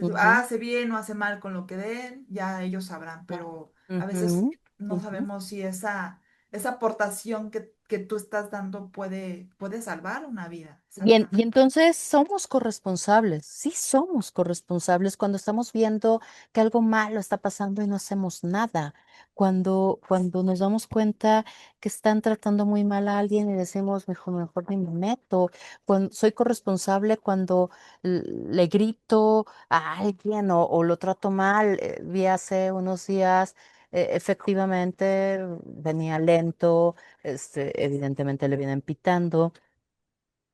Ujú, hace bien o hace mal con lo que den, ya ellos sabrán. Pero a veces ujú, no ujú. sabemos si esa aportación que tú estás dando puede salvar una vida. Bien, y Exactamente. entonces somos corresponsables, sí somos corresponsables cuando estamos viendo que algo malo está pasando y no hacemos nada, cuando nos damos cuenta que están tratando muy mal a alguien y decimos, mejor ni me meto, soy corresponsable cuando le grito a alguien o lo trato mal. Vi hace unos días, efectivamente, venía lento, evidentemente le vienen pitando.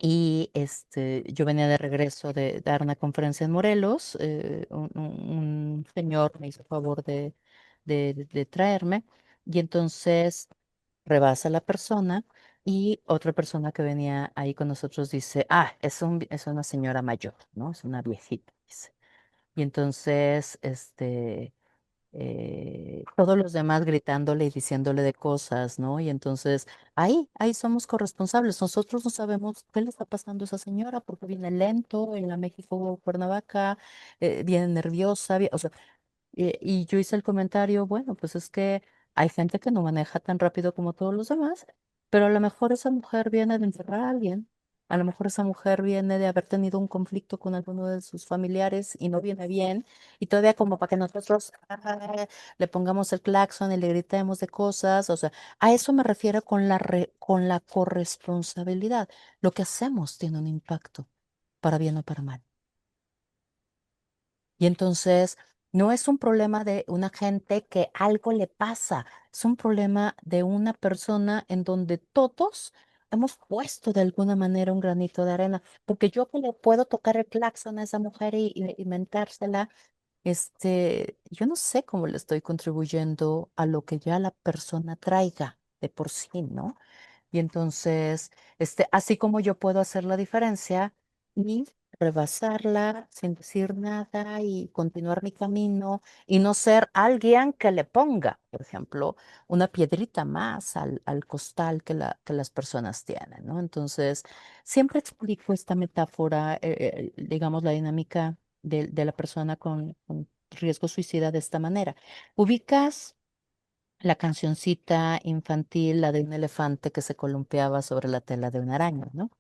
Y yo venía de regreso de dar una conferencia en Morelos. Un señor me hizo favor de traerme. Y entonces rebasa la persona y otra persona que venía ahí con nosotros dice, ah, es una señora mayor, ¿no? Es una viejita, dice. Y entonces, todos los demás gritándole y diciéndole de cosas, ¿no? Y entonces ahí somos corresponsables. Nosotros no sabemos qué le está pasando a esa señora porque viene lento en la México Cuernavaca, viene nerviosa, o sea, y yo hice el comentario, bueno, pues es que hay gente que no maneja tan rápido como todos los demás, pero a lo mejor esa mujer viene de enterrar a alguien, a lo mejor esa mujer viene de haber tenido un conflicto con alguno de sus familiares y no viene bien, y todavía como para que nosotros le pongamos el claxon y le gritemos de cosas, o sea, a eso me refiero con con la corresponsabilidad. Lo que hacemos tiene un impacto, para bien o para mal. Y entonces no es un problema de una gente que algo le pasa, es un problema de una persona en donde todos hemos puesto de alguna manera un granito de arena, porque yo que le puedo tocar el claxon a esa mujer y mentársela, yo no sé cómo le estoy contribuyendo a lo que ya la persona traiga de por sí, ¿no? Y entonces, así como yo puedo hacer la diferencia y rebasarla sin decir nada y continuar mi camino y no ser alguien que le ponga, por ejemplo, una piedrita más al costal que las personas tienen, ¿no? Entonces, siempre explico esta metáfora, digamos, la dinámica de la persona con riesgo suicida de esta manera. Ubicas la cancioncita infantil, la de un elefante que se columpiaba sobre la tela de una araña, ¿no?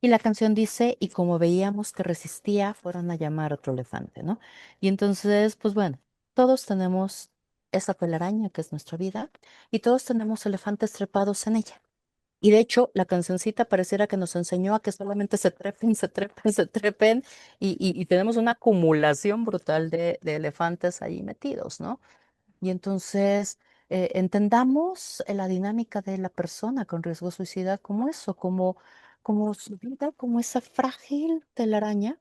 Y la canción dice, y como veíamos que resistía, fueron a llamar a otro elefante, ¿no? Y entonces, pues bueno, todos tenemos esa telaraña que es nuestra vida y todos tenemos elefantes trepados en ella. Y de hecho, la cancioncita pareciera que nos enseñó a que solamente se trepen, se trepen, se trepen y tenemos una acumulación brutal de elefantes ahí metidos, ¿no? Y entonces entendamos la dinámica de la persona con riesgo suicida como eso, como su vida, como esa frágil telaraña,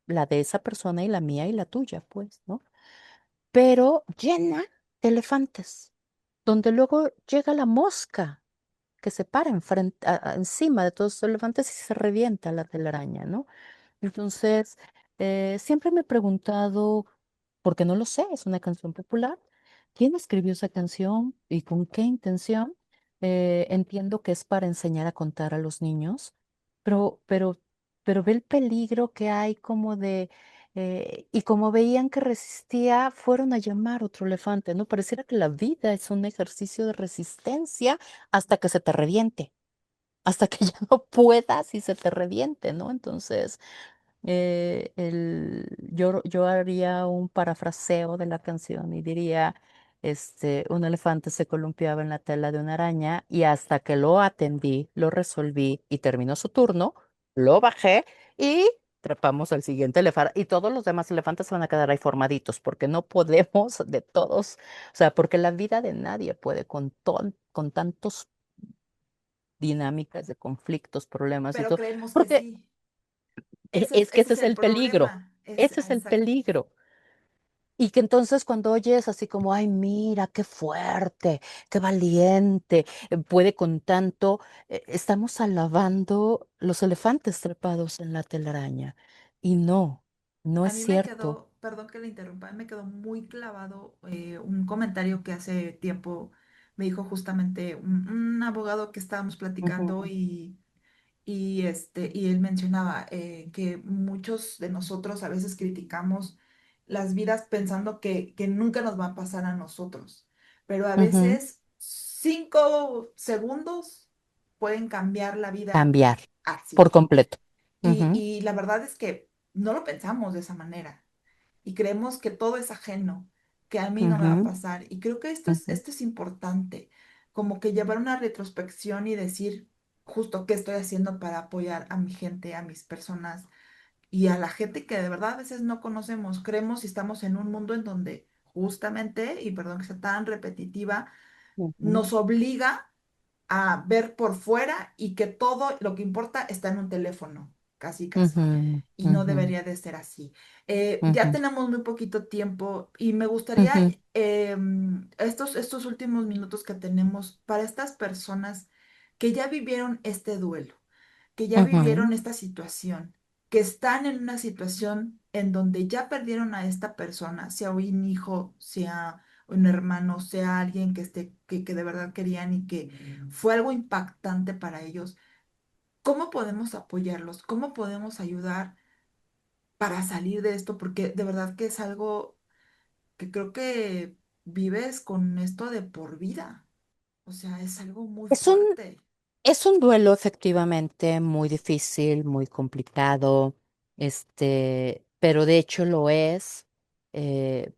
la de esa persona y la mía y la tuya, pues, ¿no? Pero llena de elefantes, donde luego llega la mosca que se para encima de todos los elefantes y se revienta la telaraña, ¿no? Entonces, siempre me he preguntado, porque no lo sé, es una canción popular, ¿quién escribió esa canción y con qué intención? Entiendo que es para enseñar a contar a los niños, pero, pero, pero ve el peligro que hay como y como veían que resistía, fueron a llamar otro elefante, ¿no? Pareciera que la vida es un ejercicio de resistencia hasta que se te reviente, hasta que ya no puedas y se te reviente, ¿no? Entonces yo haría un parafraseo de la canción y diría, un elefante se columpiaba en la tela de una araña y hasta que lo atendí, lo resolví y terminó su turno, lo bajé y trepamos al siguiente elefante y todos los demás elefantes se van a quedar ahí formaditos porque no podemos de todos, o sea, porque la vida de nadie puede con tantos dinámicas de conflictos, problemas y pero todo, creemos que porque sí. Ese es, es que ese ese es es el el peligro. problema. Es Ese es el exacto. peligro. Y que entonces cuando oyes así como, ay, mira, qué fuerte, qué valiente, puede con tanto, estamos alabando los elefantes trepados en la telaraña. Y no, no A es mí me cierto. quedó, perdón que le interrumpa, me quedó muy clavado un comentario que hace tiempo me dijo justamente un abogado que estábamos platicando Ujú, y él mencionaba que muchos de nosotros a veces criticamos las vidas pensando que nunca nos va a pasar a nosotros, pero a ujú. veces 5 segundos pueden cambiar la vida Cambiar por así. completo. Ujú, Y la verdad es que no lo pensamos de esa manera y creemos que todo es ajeno, que a mí no me va a ujú, pasar. Y creo que ujú, esto es importante, como que llevar una retrospección y decir justo qué estoy haciendo para apoyar a mi gente, a mis personas y a la gente que de verdad a veces no conocemos. Creemos y estamos en un mundo en donde justamente, y perdón que sea tan repetitiva, ujú, nos obliga a ver por fuera y que todo lo que importa está en un teléfono, casi, casi. Ujú, Y no ujú, debería de ser así. Ya ujú, tenemos muy poquito tiempo y me gustaría ujú, estos últimos minutos que tenemos para estas personas que ya vivieron este duelo, que ya ujú. vivieron esta situación, que están en una situación en donde ya perdieron a esta persona, sea un hijo, sea un hermano, sea alguien que de verdad querían y que fue algo impactante para ellos. ¿Cómo podemos apoyarlos? ¿Cómo podemos ayudar para salir de esto? Porque de verdad que es algo que creo que vives con esto de por vida. O sea, es algo muy Es un, fuerte. es un duelo efectivamente muy difícil, muy complicado, pero de hecho lo es. eh,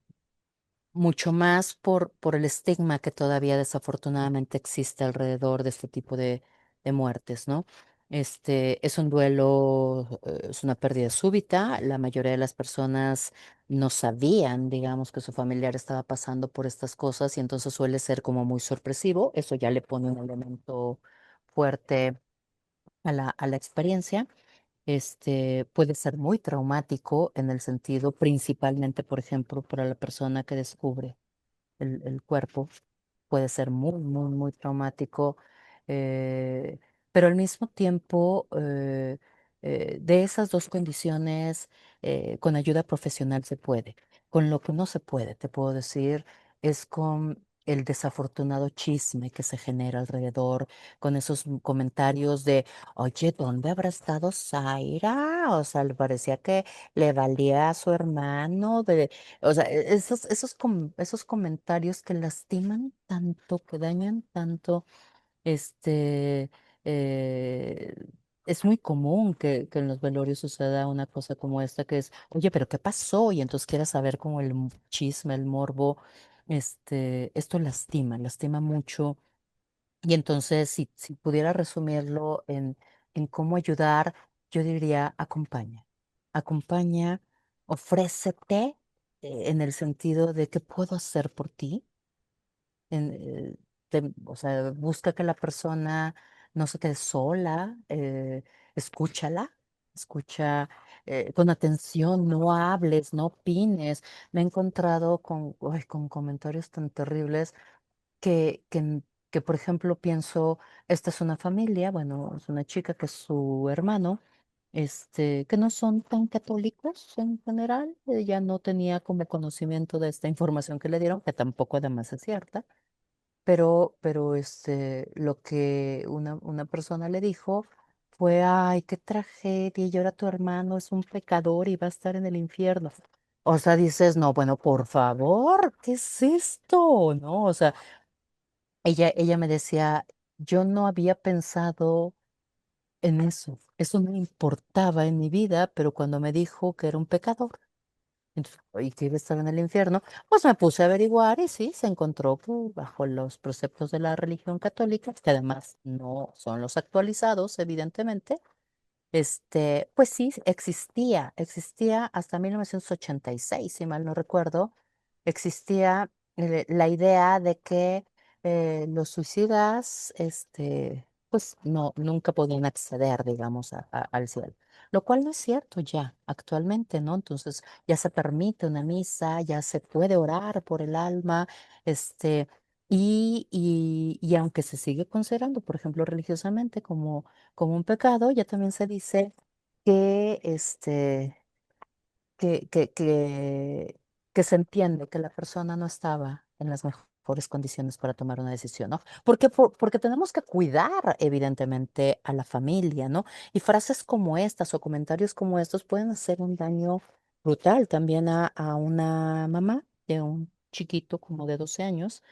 Mucho más por el estigma que todavía desafortunadamente existe alrededor de este tipo de muertes, ¿no? Es un duelo, es una pérdida súbita. La mayoría de las personas no sabían, digamos, que su familiar estaba pasando por estas cosas y entonces suele ser como muy sorpresivo. Eso ya le pone un elemento fuerte a la experiencia. Puede ser muy traumático en el sentido, principalmente, por ejemplo, para la persona que descubre el cuerpo puede ser muy, muy, muy traumático, eh, pero al mismo tiempo, de esas dos condiciones, con ayuda profesional se puede. Con lo que no se puede, te puedo decir, es con el desafortunado chisme que se genera alrededor, con esos comentarios de, oye, ¿dónde habrá estado Zaira? O sea, le parecía que le valía a su hermano, o sea, esos comentarios que lastiman tanto, que dañan tanto, este, eh, es muy común que en los velorios suceda una cosa como esta, que es, oye, pero ¿qué pasó? Y entonces quieras saber como chisme, el morbo, esto lastima mucho y entonces, si pudiera resumirlo en cómo ayudar, yo diría, acompaña. Acompaña, ofrécete en el sentido de qué puedo hacer por ti. O sea, busca que la persona no se quede sola, escúchala, escucha con atención, no hables, no opines. Me he encontrado con comentarios tan terribles que, que, n- que, por ejemplo, pienso, esta es una familia, bueno, es una chica que es su hermano, que no son tan católicos en general. Ella no tenía como conocimiento de esta información que le dieron, que tampoco además es cierta, pero lo que una persona le dijo fue, ay, qué tragedia, y ahora tu hermano es un pecador y va a estar en el infierno. O sea, dices, no, bueno, por favor, ¿qué es esto? ¿No? O sea, ella me decía, yo no había pensado en eso. Eso no importaba en mi vida, pero cuando me dijo que era un pecador y que iba a estar en el infierno, pues me puse a averiguar y sí, se encontró que bajo los preceptos de la religión católica, que además no son los actualizados, evidentemente, pues sí, existía hasta 1986, si mal no recuerdo, existía la idea de que los suicidas, pues no, nunca podían acceder, digamos, al cielo, lo cual no es cierto ya actualmente, ¿no? Entonces ya se permite una misa, ya se puede orar por el alma, y aunque se sigue considerando, por ejemplo, religiosamente como un pecado, ya también se dice que, que, que, que, que se entiende que la persona no estaba en las mejores condiciones para tomar una decisión, ¿no? Porque tenemos que cuidar, evidentemente, a la familia, ¿no? Y frases como estas o comentarios como estos pueden hacer un daño brutal también a una mamá de un chiquito como de 12 años.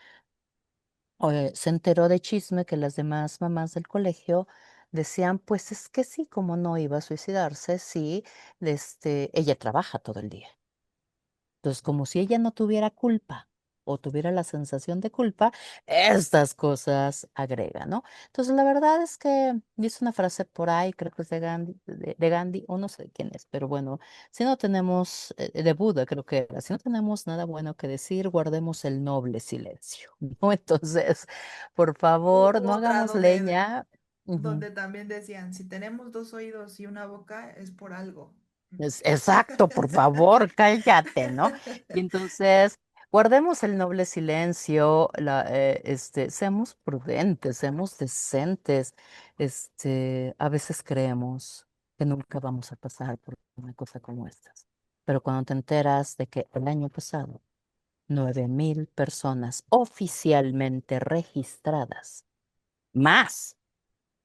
Se enteró de chisme que las demás mamás del colegio decían, pues es que sí, como no iba a suicidarse, sí, ella trabaja todo el día. Entonces, como si ella no tuviera culpa. o tuviera la sensación de culpa, estas cosas agrega, ¿no? Entonces, la verdad es que dice una frase por ahí, creo que es de Gandhi, o no sé quién es, pero bueno, si no tenemos, de Buda creo que era, si no tenemos nada bueno que decir, guardemos el noble silencio, ¿no? Entonces, por favor, U no otra hagamos leña. Ujú. donde también decían, si tenemos dos oídos y una boca es por algo. Exacto, por favor, cállate, ¿no? Y entonces, guardemos el noble silencio, seamos prudentes, seamos decentes. A veces creemos que nunca vamos a pasar por una cosa como estas. Pero cuando te enteras de que el año pasado 9,000 personas oficialmente registradas, más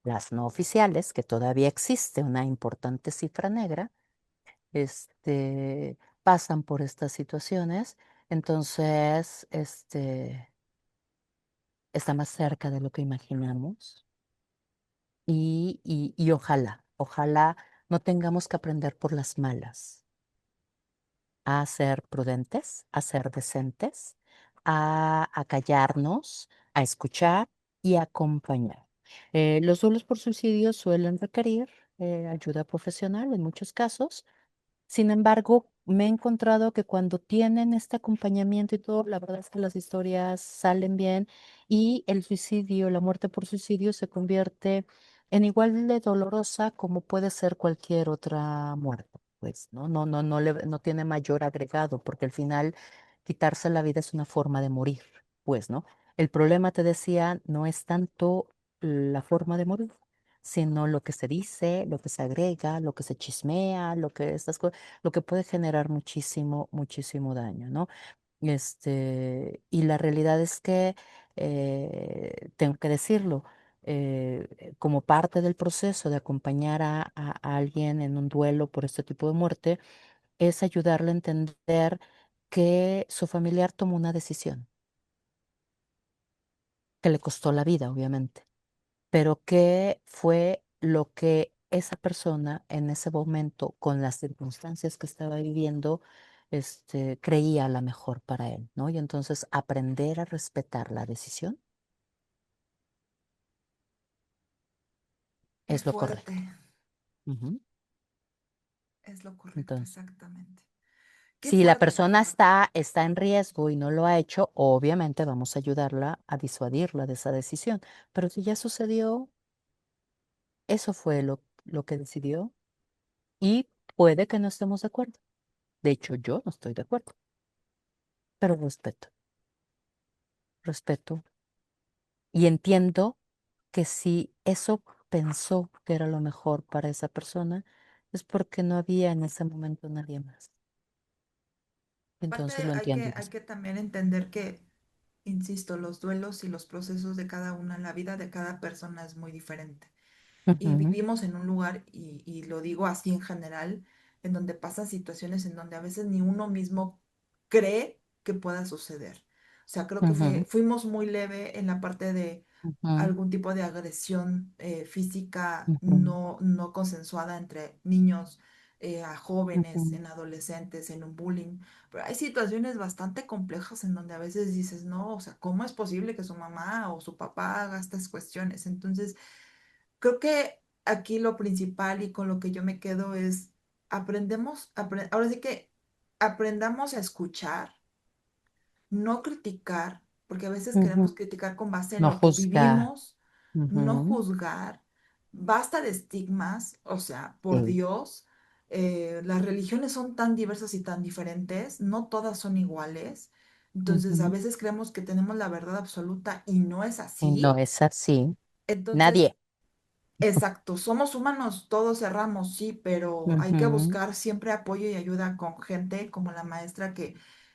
las no oficiales, que todavía existe una importante cifra negra, pasan por estas situaciones, entonces, está más cerca de lo que imaginamos y ojalá no tengamos que aprender por las malas a ser prudentes, a ser decentes, a callarnos, a escuchar y a acompañar. Los duelos por suicidio suelen requerir ayuda profesional en muchos casos. Sin embargo, me he encontrado que cuando tienen este acompañamiento y todo, la verdad es que las historias salen bien y el suicidio, la muerte por suicidio se convierte en igual de dolorosa como puede ser cualquier otra muerte. Pues, ¿no? No tiene mayor agregado, porque al final quitarse la vida es una forma de morir, pues, ¿no? El problema, te decía, no es tanto la forma de morir, sino lo que se dice, lo que se agrega, lo que se chismea, estas cosas, lo que puede generar muchísimo, muchísimo daño, ¿no? Y la realidad es que, tengo que decirlo, como parte del proceso de acompañar a alguien en un duelo por este tipo de muerte, es ayudarle a entender que su familiar tomó una decisión, que le costó la vida, obviamente, pero qué fue lo que esa persona en ese momento, con las circunstancias que estaba viviendo, creía la mejor para él, ¿no? Y entonces aprender a respetar la decisión Qué es lo fuerte, correcto. Ujú. es lo correcto, Entonces, exactamente. Qué si la fuerte, qué persona fuerte. está en riesgo y no lo ha hecho, obviamente vamos a ayudarla a disuadirla de esa decisión. Pero si ya sucedió, eso fue lo que decidió y puede que no estemos de acuerdo. De hecho, yo no estoy de acuerdo, pero respeto y entiendo que si eso pensó que era lo mejor para esa persona, es porque no había en ese momento nadie más. Aparte, Entonces lo entiendo y hay que respeto. también entender que, insisto, los duelos y los procesos de cada uno en la vida de cada persona es muy diferente. Y Ujú, vivimos en un lugar, y lo digo así en general, en donde pasan situaciones en donde a veces ni uno mismo cree que pueda suceder. O sea, creo que ujú, fuimos muy leve en la parte de ujú, algún tipo de agresión física ujú, no consensuada entre niños, a jóvenes, ujú, en adolescentes, en un bullying. Pero hay situaciones bastante complejas en donde a veces dices, no, o sea, ¿cómo es posible que su mamá o su papá haga estas cuestiones? Entonces, creo que aquí lo principal y con lo que yo me quedo es ahora sí que aprendamos a escuchar, no criticar, porque a veces queremos ujú. criticar con base en No lo que juzgar. vivimos, no Ujú, juzgar, basta de estigmas, o sea, por sí, Dios, las religiones son tan diversas y tan diferentes, no todas son iguales, entonces a ujú. veces creemos que tenemos la verdad absoluta y no es Y no así. es así. Entonces, Nadie. exacto, somos humanos, todos erramos, sí, pero hay que Ujú, buscar siempre apoyo y ayuda con gente como la maestra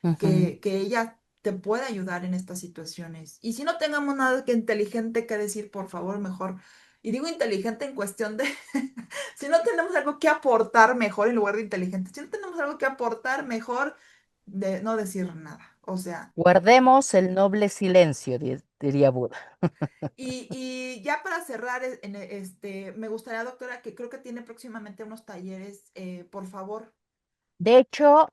ujú, que ella te puede ayudar en estas situaciones. Y si no tengamos nada que inteligente que decir, por favor, mejor, y digo inteligente en cuestión de, si no tenemos algo que aportar mejor en lugar de inteligente, si no tenemos algo que aportar mejor, de no decir nada. O sea, guardemos el noble silencio, diría Buda. y ya para cerrar, me gustaría, doctora, que creo que tiene próximamente unos talleres, por favor. De hecho,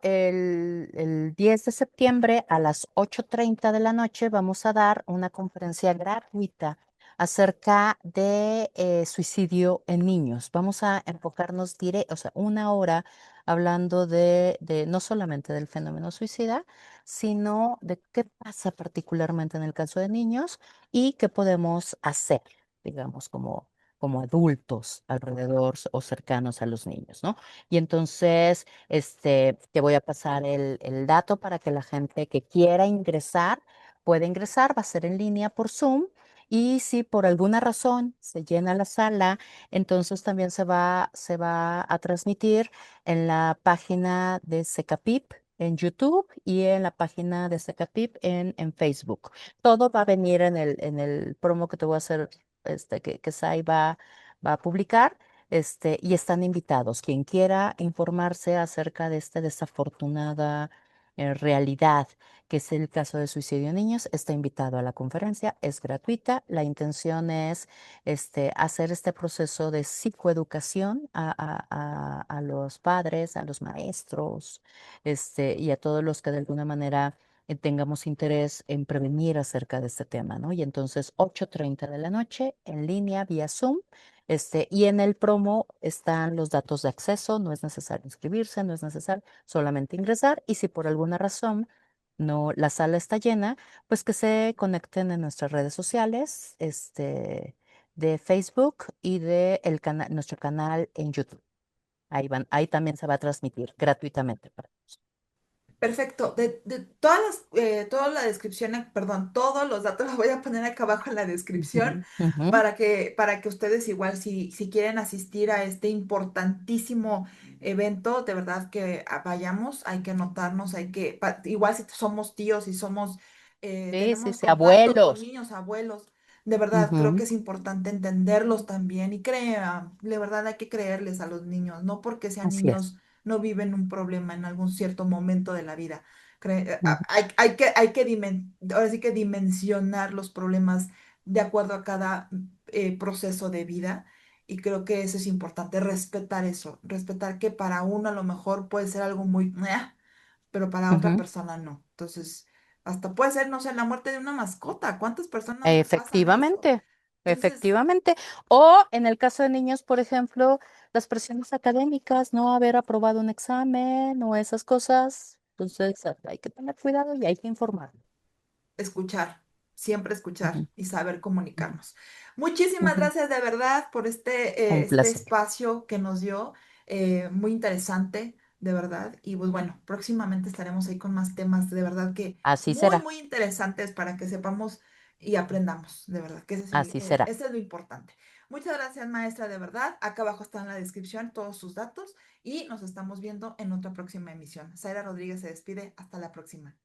el 10 de septiembre a las 8:30 de la noche vamos a dar una conferencia gratuita acerca de suicidio en niños. Vamos a enfocarnos o sea, una hora hablando de no solamente del fenómeno suicida, sino de qué pasa particularmente en el caso de niños y qué podemos hacer, digamos, como adultos alrededor o cercanos a los niños, ¿no? Y entonces, te voy a pasar el dato para que la gente que quiera ingresar pueda ingresar. Va a ser en línea por Zoom. Y si por alguna razón se llena la sala, entonces también se va a transmitir en la página de Secapip en YouTube y en la página de Secapip en Facebook. Todo va a venir en el promo que te voy a hacer, que Sai va a publicar. Y están invitados. Quien quiera informarse acerca de esta desafortunada realidad, que es el caso de suicidio en niños, está invitado a la conferencia. Es gratuita. La intención es hacer este proceso de psicoeducación a los padres, a los maestros, y a todos los que de alguna manera tengamos interés en prevenir acerca de este tema, ¿no? Y entonces, 8:30 de la noche, en línea, vía Zoom. Y en el promo están los datos de acceso, no es necesario inscribirse, no es necesario solamente ingresar y si por alguna razón no la sala está llena, pues que se conecten en nuestras redes sociales, de Facebook y de nuestro canal en YouTube. Ahí también se va a transmitir gratuitamente para todos. Perfecto. De todas toda la descripción, perdón, todos los datos los voy a poner acá abajo en la descripción Ujú, ujú. para que ustedes igual si quieren asistir a este importantísimo evento, de verdad que vayamos, hay que anotarnos, igual si somos tíos, si somos, Sí, sí, tenemos sí, contacto con abuelos. niños, abuelos, de verdad creo que Ujú. es importante entenderlos también y de verdad hay que creerles a los niños, no porque sean Así es. niños no viven un problema en algún cierto momento de la vida. Ujú, Ahora sí que dimensionar los problemas de acuerdo a cada proceso de vida. Y creo que eso es importante, respetar eso, respetar que para uno a lo mejor puede ser algo muy, pero para otra ujú. persona no. Entonces, hasta puede ser, no sé, la muerte de una mascota. ¿Cuántas personas les pasan eso? Efectivamente, Entonces, efectivamente. O en el caso de niños, por ejemplo, las presiones académicas, no haber aprobado un examen o esas cosas. Entonces, hay que tener cuidado y hay que informar. escuchar, siempre escuchar Ujú, y saber ujú, comunicarnos. Muchísimas ujú. gracias de verdad por Un este placer. espacio que nos dio, muy interesante, de verdad. Y pues bueno, próximamente estaremos ahí con más temas, de verdad que Así muy, será, muy interesantes para que sepamos y aprendamos, de verdad, que así será. ese es lo importante. Muchas gracias, maestra, de verdad. Acá abajo está en la descripción todos sus datos y nos estamos viendo en otra próxima emisión. Zaira Rodríguez se despide. Hasta la próxima.